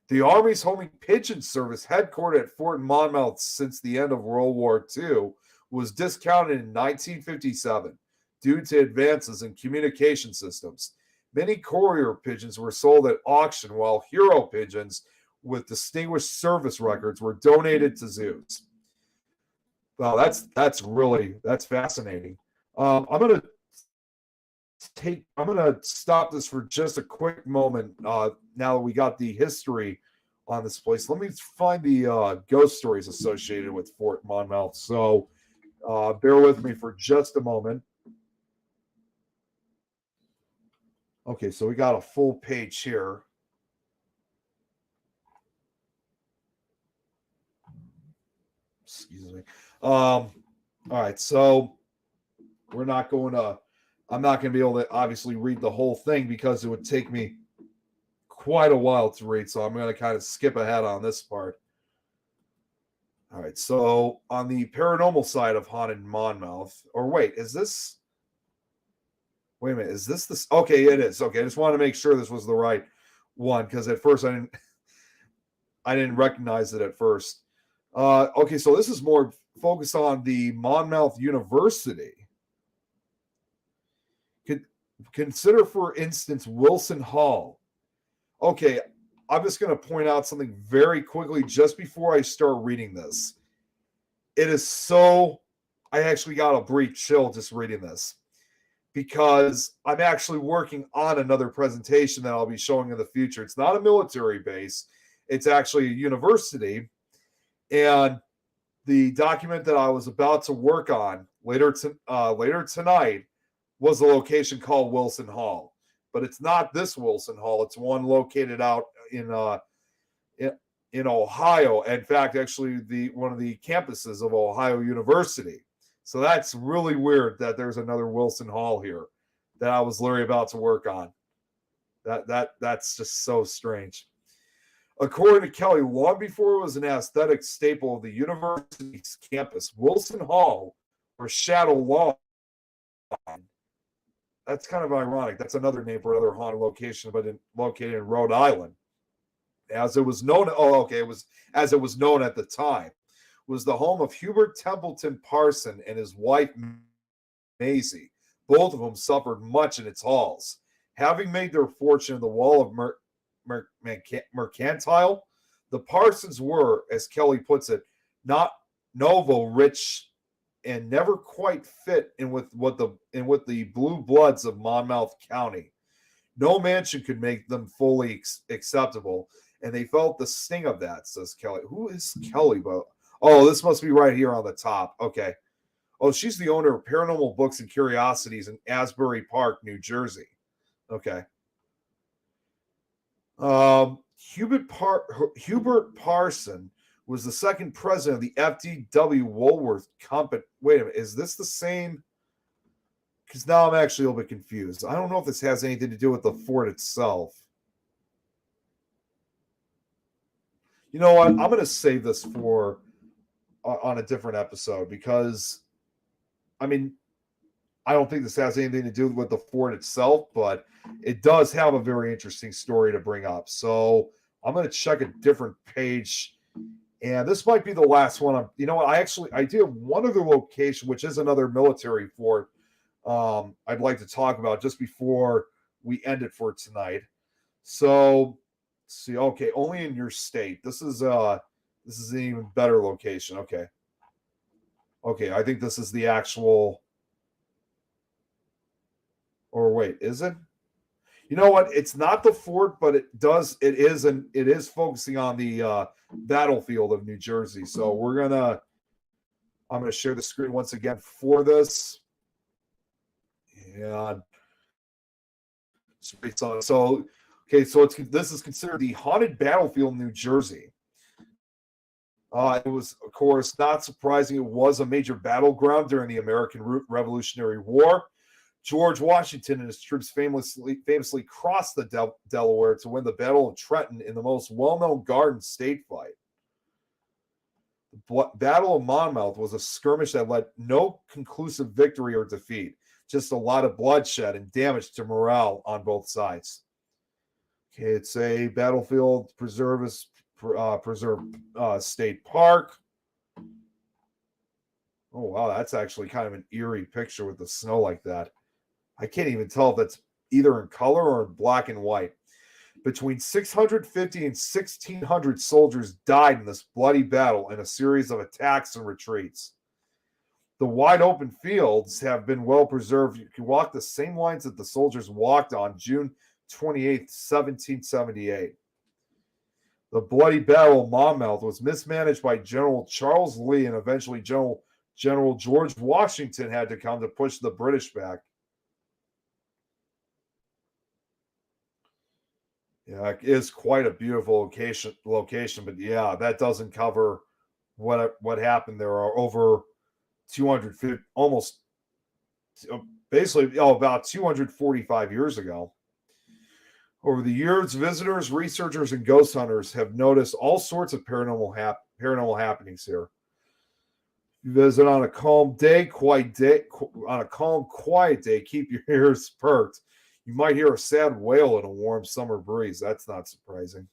The Army's Homing Pigeon Service, headquartered at Fort Monmouth since the end of World War II, was discounted in 1957 due to advances in communication systems. Many courier pigeons were sold at auction, while hero pigeons with distinguished service records were donated to zoos. Well, that's fascinating. I'm gonna stop this for just a quick moment. Now that we got the history on this place, let me find the ghost stories associated with Fort Monmouth. So bear with me for just a moment. Okay, so we got a full page here. Excuse me. All right, so I'm not going to be able to obviously read the whole thing because it would take me quite a while to read. So I'm going to kind of skip ahead on this part. All right, so on the paranormal side of Haunted Monmouth, is this? Wait a minute, is this? Okay, it is. Okay, I just wanted to make sure this was the right one because at first I didn't recognize it at first. Okay, so this is more focused on the Monmouth University. Consider, for instance, Wilson Hall. Okay, I'm just going to point out something very quickly just before I start reading this. It is so... I actually got a brief chill just reading this because I'm actually working on another presentation that I'll be showing in the future. It's not a military base. It's actually a university. And the document that I was about to work on later tonight was a location called Wilson Hall. But it's not this Wilson Hall. It's one located out in Ohio. In fact, actually one of the campuses of Ohio University. So that's really weird that there's another Wilson Hall here that I was literally about to work on. That's just so strange. According to Kelly, long before it was an aesthetic staple of the university's campus, Wilson Hall, or Shadow Lawn, that's kind of ironic. That's another name for another haunted location, but located in Rhode Island. As it was known at the time, was the home of Hubert Templeton Parson and his wife Maisie. Both of them suffered much in its halls. Having made their fortune in the wall of mercantile, the Parsons were, as Kelly puts it, not novo rich and never quite fit in with the blue bloods of Monmouth County. No mansion could make them fully acceptable, and they felt the sting of that, says Kelly. Who is Kelly? Oh, this must be right here on the top. Okay. Oh, she's the owner of Paranormal Books and Curiosities in Asbury Park, New Jersey. Okay. Hubert Parson was the second president of the FDW Woolworth Company. Wait a minute, is this the same? Because now I'm actually a little bit confused. I don't know if this has anything to do with the fort itself. You know what? I'm going to save this for on a different episode because, I mean, I don't think this has anything to do with the fort itself, but it does have a very interesting story to bring up. So I'm going to check a different page, and this might be the last one. You know what? I do have one other location, which is another military fort. I'd like to talk about just before we end it for tonight. So, let's see, okay, only in your state. This is an even better location. Okay, I think this is the actual. Or wait, is it? You know what? It's not the fort, but it is focusing on the battlefield of New Jersey. So I'm gonna share the screen once again for this. And so this is considered the haunted battlefield in New Jersey. It was, of course, not surprising. It was a major battleground during the American Revolutionary War. George Washington and his troops famously crossed the Delaware to win the Battle of Trenton in the most well-known Garden State fight. The Battle of Monmouth was a skirmish that led no conclusive victory or defeat, just a lot of bloodshed and damage to morale on both sides. Okay, it's a battlefield preserve state park. Oh, wow, that's actually kind of an eerie picture with the snow like that. I can't even tell if that's either in color or in black and white. Between 650 and 1,600 soldiers died in this bloody battle in a series of attacks and retreats. The wide open fields have been well preserved. You can walk the same lines that the soldiers walked on June 28, 1778. The bloody Battle of Monmouth was mismanaged by General Charles Lee, and eventually General George Washington had to come to push the British back. Yeah, it is quite a beautiful location, but yeah, that doesn't cover what happened. There are over 250, almost basically about 245 years ago. Over the years, visitors, researchers, and ghost hunters have noticed all sorts of paranormal happenings here. You visit on a calm, quiet day, keep your ears perked. You might hear a sad wail in a warm summer breeze. That's not surprising.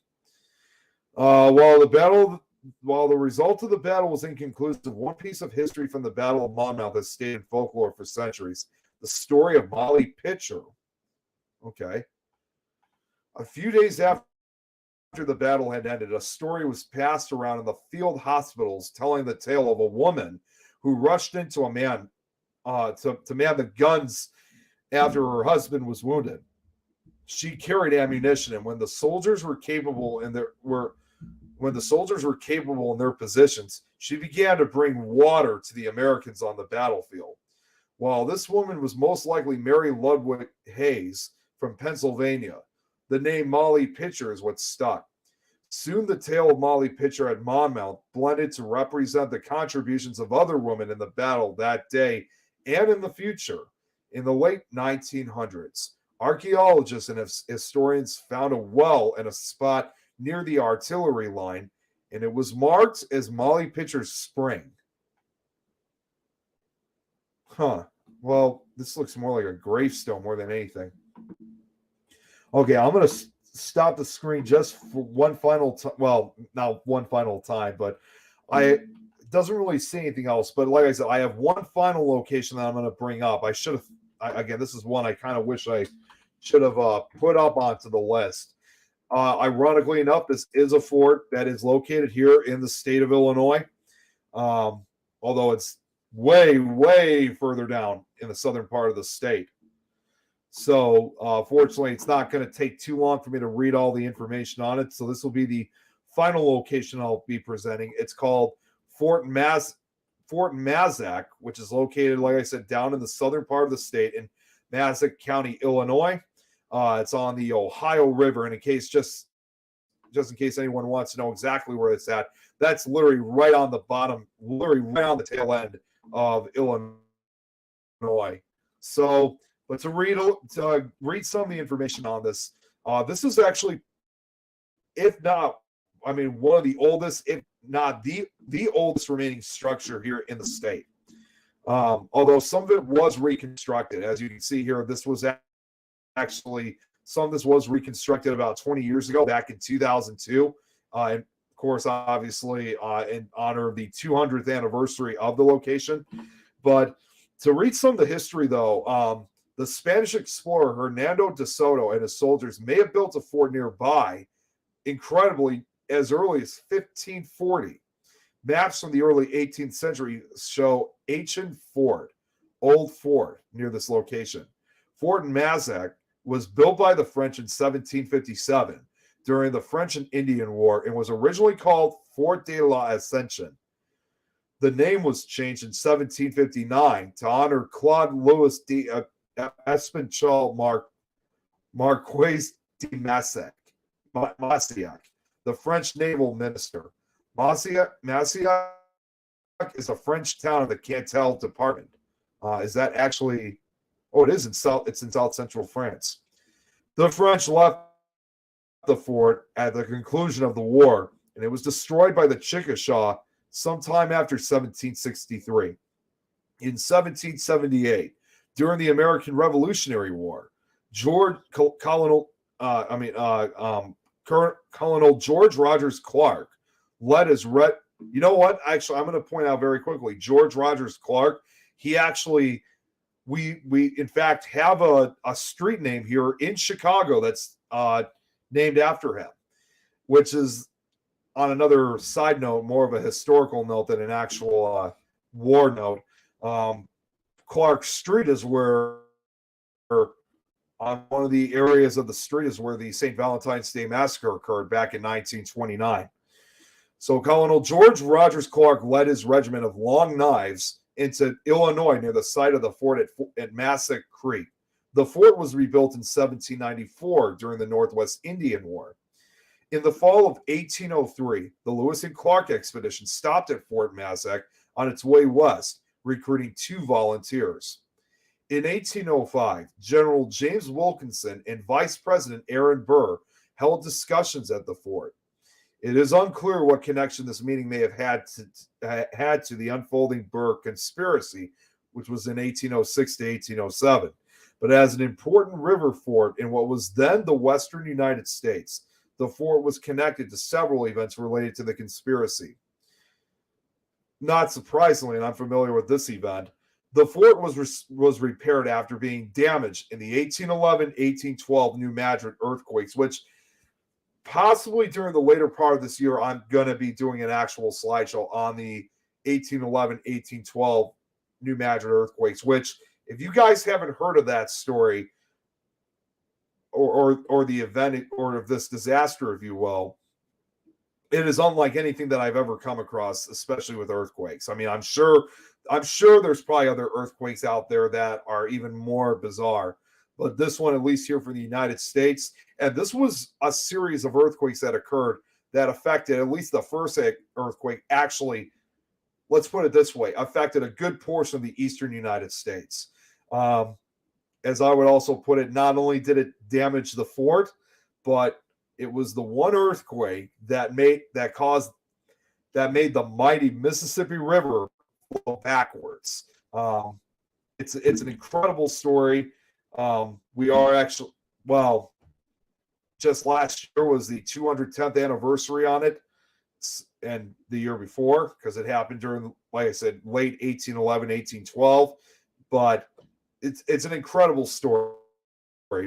While the result of the battle was inconclusive, one piece of history from the Battle of Monmouth has stayed in folklore for centuries: the story of Molly Pitcher. Okay. A few days after the battle had ended, a story was passed around in the field hospitals telling the tale of a woman who rushed into a man to man the guns after her husband was wounded. She carried ammunition, and when the soldiers were capable in their positions, she began to bring water to the Americans on the battlefield. While this woman was most likely Mary Ludwig Hayes from Pennsylvania, the name Molly Pitcher is what stuck. Soon the tale of Molly Pitcher at Monmouth blended to represent the contributions of other women in the battle that day and in the future. In the late 1900s, archaeologists and historians found a well in a spot near the artillery line, and it was marked as Molly Pitcher's Spring. Huh. Well, this looks more like a gravestone more than anything. Okay, I'm going to stop the screen just for one final time. Well, not one final time, but it doesn't really say anything else. But like I said, I have one final location that I'm going to bring up. Again, this is one I kind of wish I should have put up onto the list. Ironically enough, this is a fort that is located here in the state of Illinois, although it's way, way further down in the southern part of the state. So, fortunately, it's not going to take too long for me to read all the information on it. So this will be the final location I'll be presenting. It's called Fort Massac, which is located, like I said, down in the southern part of the state in Massac County, Illinois. It's on the Ohio River, and just in case anyone wants to know exactly where it's at, that's literally right on the bottom, literally right on the tail end of Illinois. So, but to read some of the information on this, this is actually, if not, one of the oldest, if not the oldest remaining structure here in the state. Although some of it was reconstructed. As you can see here, this was actually, some of this was reconstructed about 20 years ago, back in 2002. And of course, obviously, in honor of the 200th anniversary of the location. But to read some of the history, though, the Spanish explorer Hernando de Soto and his soldiers may have built a fort nearby, incredibly, as early as 1540. Maps from the early 18th century show Ancient Fort, Old Fort, near this location. Fort Mazac was built by the French in 1757 during the French and Indian War and was originally called Fort de la Ascension. The name was changed in 1759 to honor Claude Louis de Espinchal Marquis de Massiac, the French naval minister. Massiac is a French town in the Cantal department. Is that actually? Oh, it is in South. It's in South Central France. The French left the fort at the conclusion of the war, and it was destroyed by the Chickasaw sometime after 1763. In 1778, during the American Revolutionary War, Colonel George Rogers Clark led his you know what? Actually, I'm going to point out very quickly. George Rogers Clark, he actually, we in fact have a street name here in Chicago that's named after him, which is, on another side note, more of a historical note than an actual war note. Clark Street is where, on one of the areas of the street, is where the St. Valentine's Day Massacre occurred back in 1929. So Colonel George Rogers Clark led his regiment of Long Knives into Illinois near the site of the fort at Massac Creek. The fort was rebuilt in 1794 during the Northwest Indian War. In the fall of 1803, the Lewis and Clark expedition stopped at Fort Massac on its way west, recruiting 2 volunteers. In 1805, General James Wilkinson and Vice President Aaron Burr held discussions at the fort. It is unclear what connection this meeting may have had to the unfolding Burr conspiracy, which was in 1806 to 1807. But as an important river fort in what was then the Western United States, the fort was connected to several events related to the conspiracy. Not surprisingly, and I'm familiar with this event, the fort was repaired after being damaged in the 1811-1812 New Madrid earthquakes, which possibly during the later part of this year, I'm going to be doing an actual slideshow on the 1811-1812 New Madrid earthquakes, which, if you guys haven't heard of that story or the event or of this disaster, if you will, it is unlike anything that I've ever come across, especially with earthquakes. I mean, I'm sure there's probably other earthquakes out there that are even more bizarre, but this one, at least here for the United States, and this was a series of earthquakes that occurred that affected, at least the first earthquake, actually, let's put it this way, affected a good portion of the eastern United States. As I would also put it, not only did it damage the fort, but it was the one earthquake that made the mighty Mississippi River flow backwards. It's an incredible story. We are actually, well, just last year was the 210th anniversary on it, and the year before, because it happened during, like I said, late 1811, 1812. But it's an incredible story.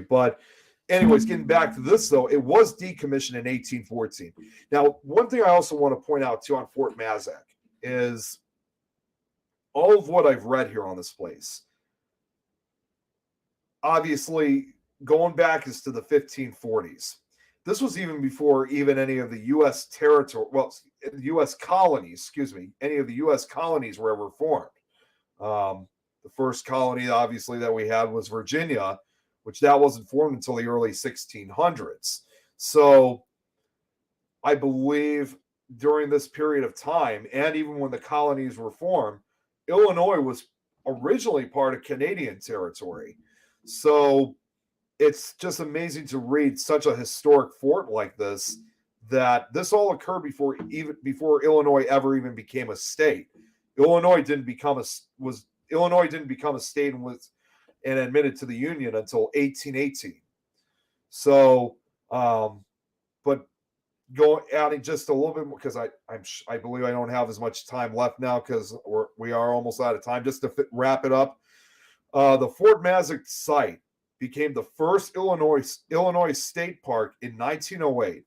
But anyways, getting back to this, though, it was decommissioned in 1814. Now, one thing I also want to point out, too, on Fort Mazac is all of what I've read here on this place. Obviously, going back is to the 1540s. This was even before even any of the U.S. territory, well, U.S. colonies, any of the U.S. colonies were ever formed. The first colony, obviously, that we had was Virginia, which that wasn't formed until the early 1600s. So I believe during this period of time, and even when the colonies were formed, Illinois was originally part of Canadian territory. So it's just amazing to read such a historic fort like this, that this all occurred before Illinois ever even became a state. Illinois Illinois didn't become a state and admitted to the Union until 1818. So, but adding just a little bit more, because I believe I don't have as much time left now because we are almost out of time. Just to wrap it up, the Fort Massac site became the first Illinois state park in 1908.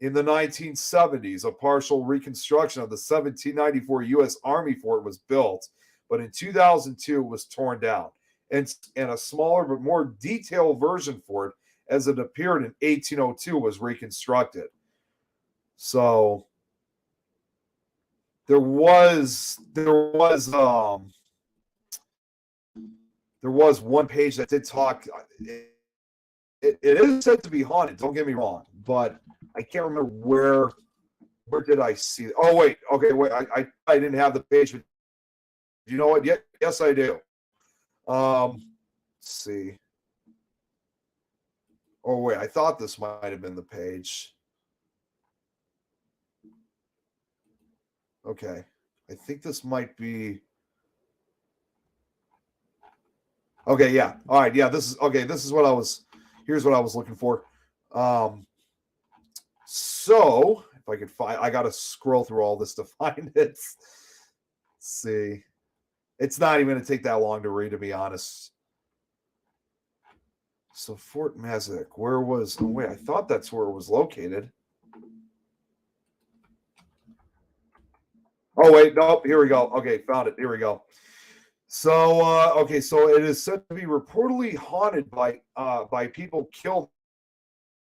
In the 1970s, a partial reconstruction of the 1794 U.S. Army fort was built, but in 2002 it was torn down, and a smaller but more detailed version for it, as it appeared in 1802, was reconstructed. So there was one page that did talk. It is said to be haunted. Don't get me wrong, but I can't remember where did I see it? Oh wait, okay, wait. I didn't have the page, but you know what? Yes, I do. Let's see. Oh wait, I thought this might have been the page. Okay, I think this might be. Okay, yeah. All right, yeah. This is okay. This is what I was. Here's what I was looking for. So if I could find, I got to scroll through all this to find it. Let's see. It's not even going to take that long to read, to be honest. So Fort Massac, where was? Oh wait, I thought that's where it was located. Oh wait, nope. Here we go. Okay, found it. Here we go. So okay, so it is said to be reportedly haunted by people killed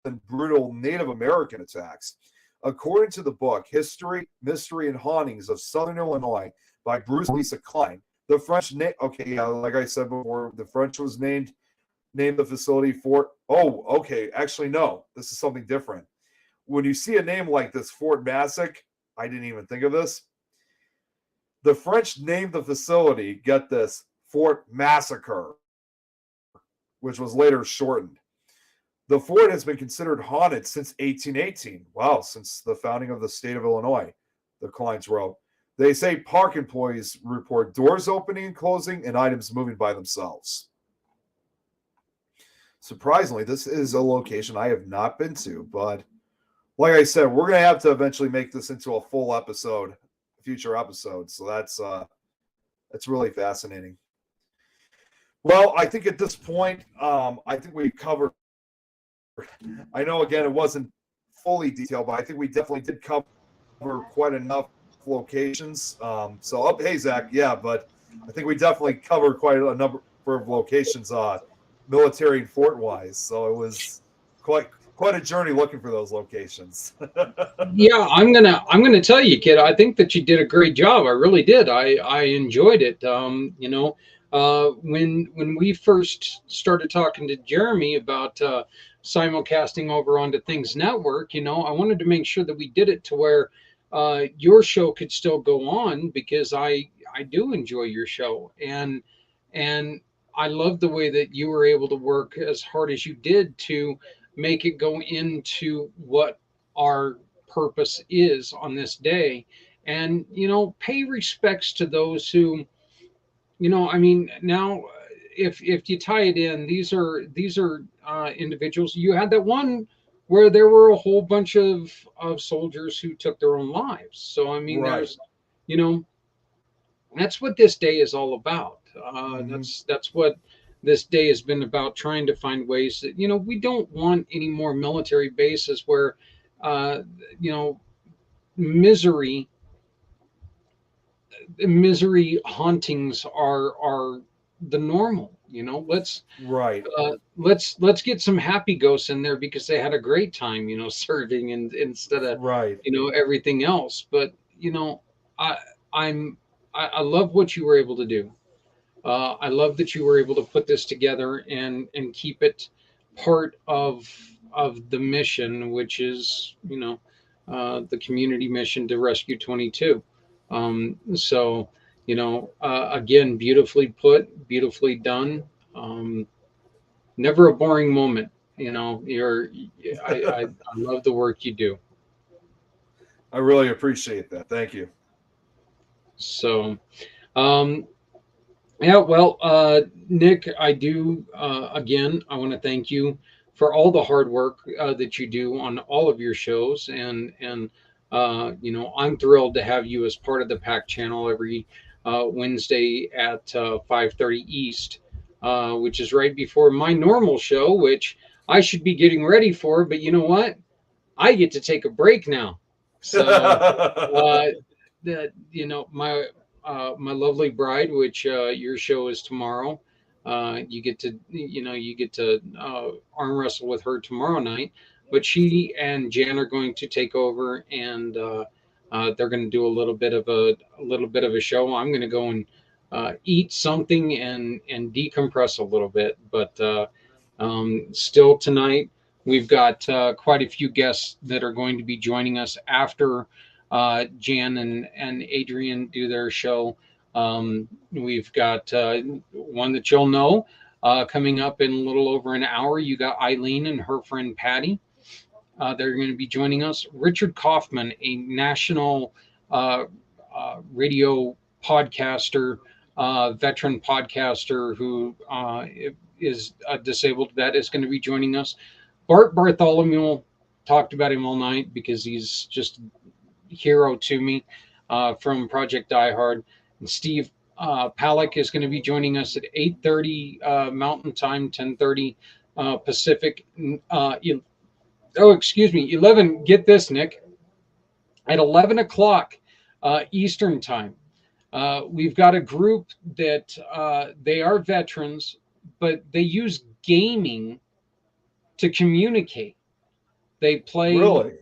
in brutal Native American attacks. According to the book History, Mystery, and Hauntings of Southern Illinois by Bruce and Lisa Klein, the French like I said before, the French was named the facility Fort. Oh, okay. Actually, no, this is something different. When you see a name like this, Fort Massac, I didn't even think of this. The French named the facility, get this, Fort Massacre, which was later shortened. The fort has been considered haunted since 1818. Wow, since the founding of the state of Illinois, the Kleins wrote. They say park employees report doors opening and closing and items moving by themselves. Surprisingly, this is a location I have not been to, but like I said, we're going to have to eventually make this into a full episode, future episode. So that's really fascinating. Well, I think at this point, I think we covered. I know, again, it wasn't fully detailed, but I think we definitely did cover quite enough locations. Hey, Zach, yeah, but I think we definitely covered quite a number of locations, military and fort-wise. So it was quite a journey looking for those locations. Yeah, I'm gonna tell you, kid. I think that you did a great job. I really did. I enjoyed it. When we first started talking to Jeremy about simulcasting over onto Things Network, I wanted to make sure that we did it to where your show could still go on, because I do enjoy your show, and I love the way that you were able to work as hard as you did to make it go into what our purpose is on this day, and pay respects to those who, now if you tie it in, these are individuals. You had that one where there were a whole bunch of soldiers who took their own lives. So Right. There's that's what this day is all about. That's what this day has been about, trying to find ways that we don't want any more military bases where misery hauntings are the normal. Right. Let's get some happy ghosts in there because they had a great time serving, and instead of Right. everything else. But I love what you were able to do. I love that you were able to put this together and keep it part of the mission, which is the community mission to rescue 22. Again, beautifully put, beautifully done. Never a boring moment. I love the work you do. I really appreciate that. Thank you. So, um, Yeah, well, Nick, I do, again, I want to thank you for all the hard work that you do on all of your shows. And I'm thrilled to have you as part of the Pack channel every Wednesday at 5:30 East, which is right before my normal show, which I should be getting ready for. But you know what? I get to take a break now. So, uh, my lovely bride, which your show is tomorrow. You get to arm wrestle with her tomorrow night, but she and Jan are going to take over, and they're going to do a little bit of a show. I'm going to go and eat something and decompress a little bit, but still tonight we've got quite a few guests that are going to be joining us after Jan and Adrian do their show. We've got one that you'll know coming up in a little over an hour. You got Eileen and her friend Patty. They're going to be joining us. Richard Kaufman, a national radio podcaster, veteran podcaster who is a disabled vet, is going to be joining us. Bart Bartholomew, talked about him all night because he's just a hero to me from Project Die Hard. And Steve Palick is going to be joining us at 8:30 Mountain Time, 10:30 Pacific. Excuse me, 11. Get this, Nick. At 11 o'clock Eastern Time, we've got a group that they are veterans, but they use gaming to communicate. They play, Really?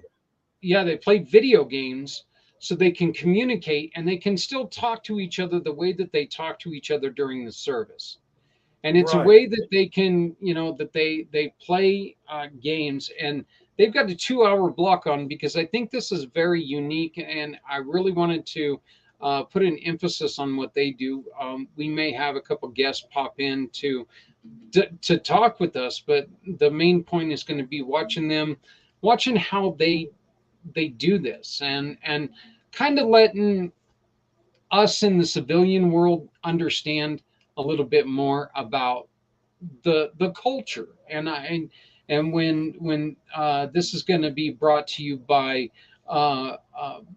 yeah, they play video games so they can communicate and they can still talk to each other the way that they talk to each other during the service. And it's a Right. way that they can, that they play games, and they've got a 2 hour block on, because I think this is very unique, and I really wanted to put an emphasis on what they do. We may have a couple guests pop in to talk with us, but the main point is going to be watching how they do this, and kind of letting us in the civilian world understand a little bit more about the culture. And when this is going to be brought to you by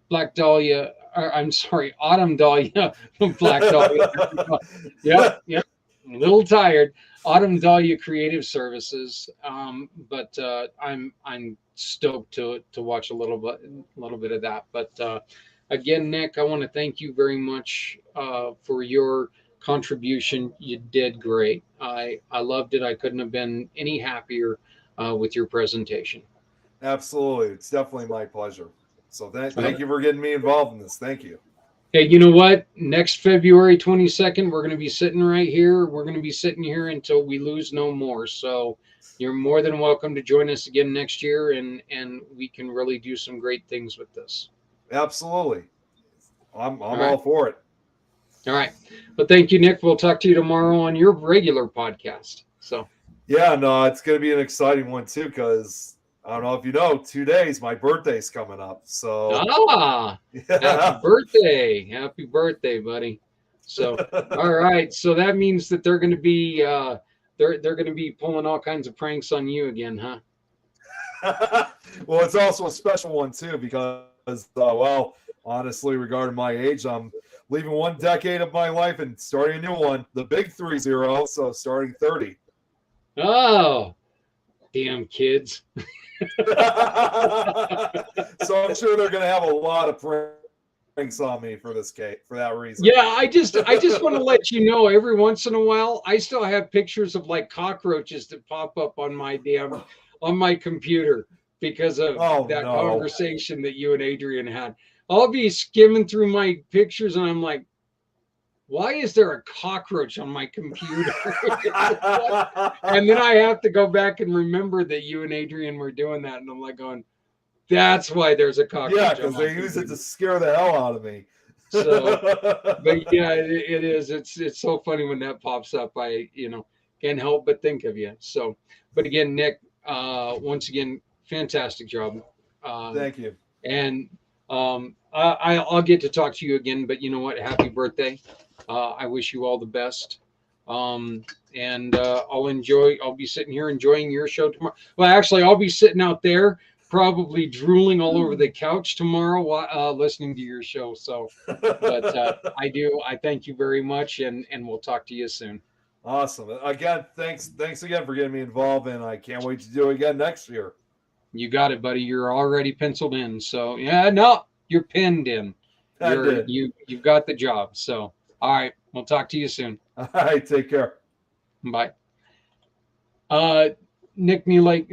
Black Dahlia, or I'm sorry, Autumn Dahlia. Black Dahlia. Yep, yep. A little tired. Autumn Dahlia Creative Services, but I'm stoked to watch a little bit of that. But again, Nick, I want to thank you very much for your contribution. You did great. I loved it. I couldn't have been any happier with your presentation. Absolutely. It's definitely my pleasure. So Uh, thank you for getting me involved in this. Thank you. Hey, you know what? Next February 22nd, we're going to be sitting right here. We're going to be sitting here until we lose no more. So you're more than welcome to join us again next year, and we can really do some great things with this. Absolutely. I'm All right. all for it. All right. But thank you, Nick. We'll talk to you tomorrow on your regular podcast. So, Yeah, no, it's going to be an exciting one too because I don't know if you know, 2 days my birthday's coming up. So happy yeah. birthday. Happy birthday, buddy. So, all right. So that means that they're going to be they're going to be pulling all kinds of pranks on you again, huh? Well, it's also a special one too because, well, honestly, regarding my age, I'm leaving one decade of my life and starting a new one, the big 30. So starting 30. Oh, damn kids. So I'm sure they're going to have a lot of pranks on me for this case for that reason. Yeah, I just want to let you know, every once in a while I still have pictures of like cockroaches that pop up on my computer because of Oh that no. conversation that you and Adrian had. I'll be skimming through my pictures and I'm like, why is there a cockroach on my computer? And then I have to go back and remember that you and Adrian were doing that, and I'm like going, that's why there's a cockroach. Yeah, on because my they use it computer. to scare the hell out of me. So, but yeah, it is. It's so funny when that pops up. I can't help but think of you. So, but again, Nick, once again, fantastic job. Thank you. And I'll get to talk to you again, but you know what? Happy birthday. I wish you all the best. And I'll be sitting here enjoying your show tomorrow. Well, actually, I'll be sitting out there probably drooling all over the couch tomorrow listening to your show. So, but I thank you very much, and we'll talk to you soon. Awesome. Again, thanks again for getting me involved, and I can't wait to do it again next year. You got it, buddy. You're already penciled in. So yeah, no, you're pinned in. You've got the job. So all right, we'll talk to you soon. All right, take care. Bye. Nick Muley,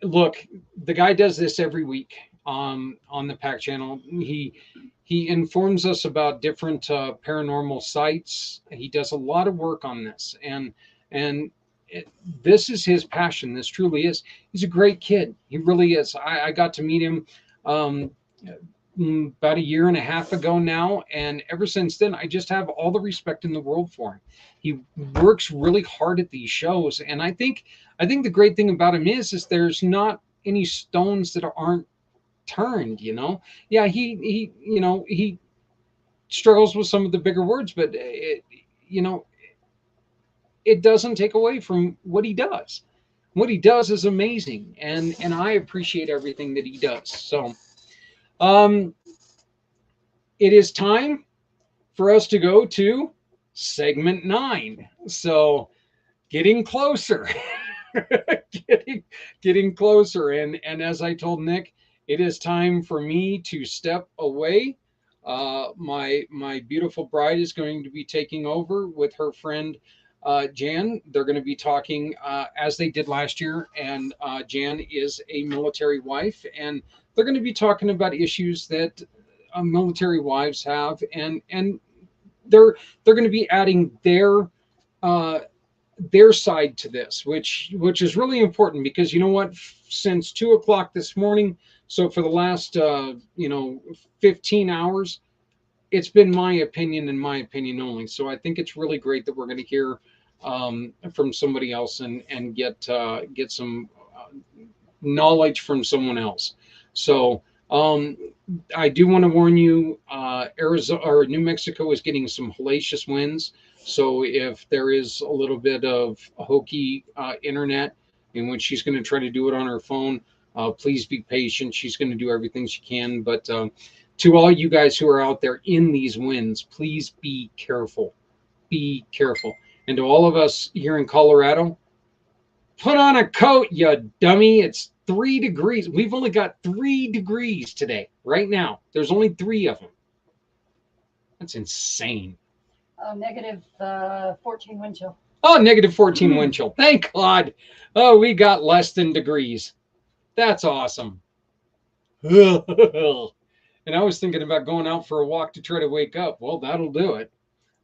look, the guy does this every week on the Pack Channel. He informs us about different paranormal sites. He does a lot of work on this, and this is his passion. This truly is. He's a great kid. He really is. I got to meet him about a year and a half ago now, and ever since then, I just have all the respect in the world for him. He works really hard at these shows, and I think the great thing about him is there's not any stones that aren't turned. Yeah, he struggles with some of the bigger words, but it doesn't take away from what he does. What he does is amazing, and I appreciate everything that he does. So it is time for us to go to segment 9. So getting closer. getting closer, and as I told Nick, it is time for me to step away. My beautiful bride is going to be taking over with her friend Jan. They're going to be talking as they did last year, and Jan is a military wife, and they're going to be talking about issues that military wives have, and they're going to be adding their side to this, which is really important, because you know what, since 2:00 this morning, so for the last 15 hours, it's been my opinion and my opinion only. So I think it's really great that we're going to hear from somebody else and get some knowledge from someone else. So I do want to warn you, Arizona or New Mexico is getting some hellacious winds. So if there is a little bit of hokey internet in which she's going to try to do it on her phone, please be patient. She's going to do everything she can. But to all you guys who are out there in these winds, please be careful. Be careful. And to all of us here in Colorado, put on a coat, you dummy. It's 3 degrees. We've only got 3 degrees today. Right now, there's only 3 of them. That's insane. Negative 14 wind chill. Oh, negative 14 wind chill. Thank God. Oh, we got less than degrees. That's awesome. And I was thinking about going out for a walk to try to wake up. Well, that'll do it.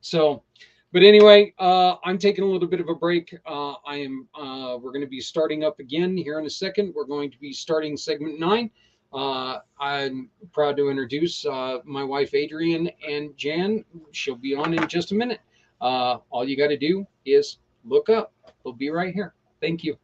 So, but anyway, I'm taking a little bit of a break. We're going to be starting up again here in a second. We're going to be starting segment 9. I'm proud to introduce my wife, Adrian, and Jan. She'll be on in just a minute. All you got to do is look up. We'll be right here. Thank you.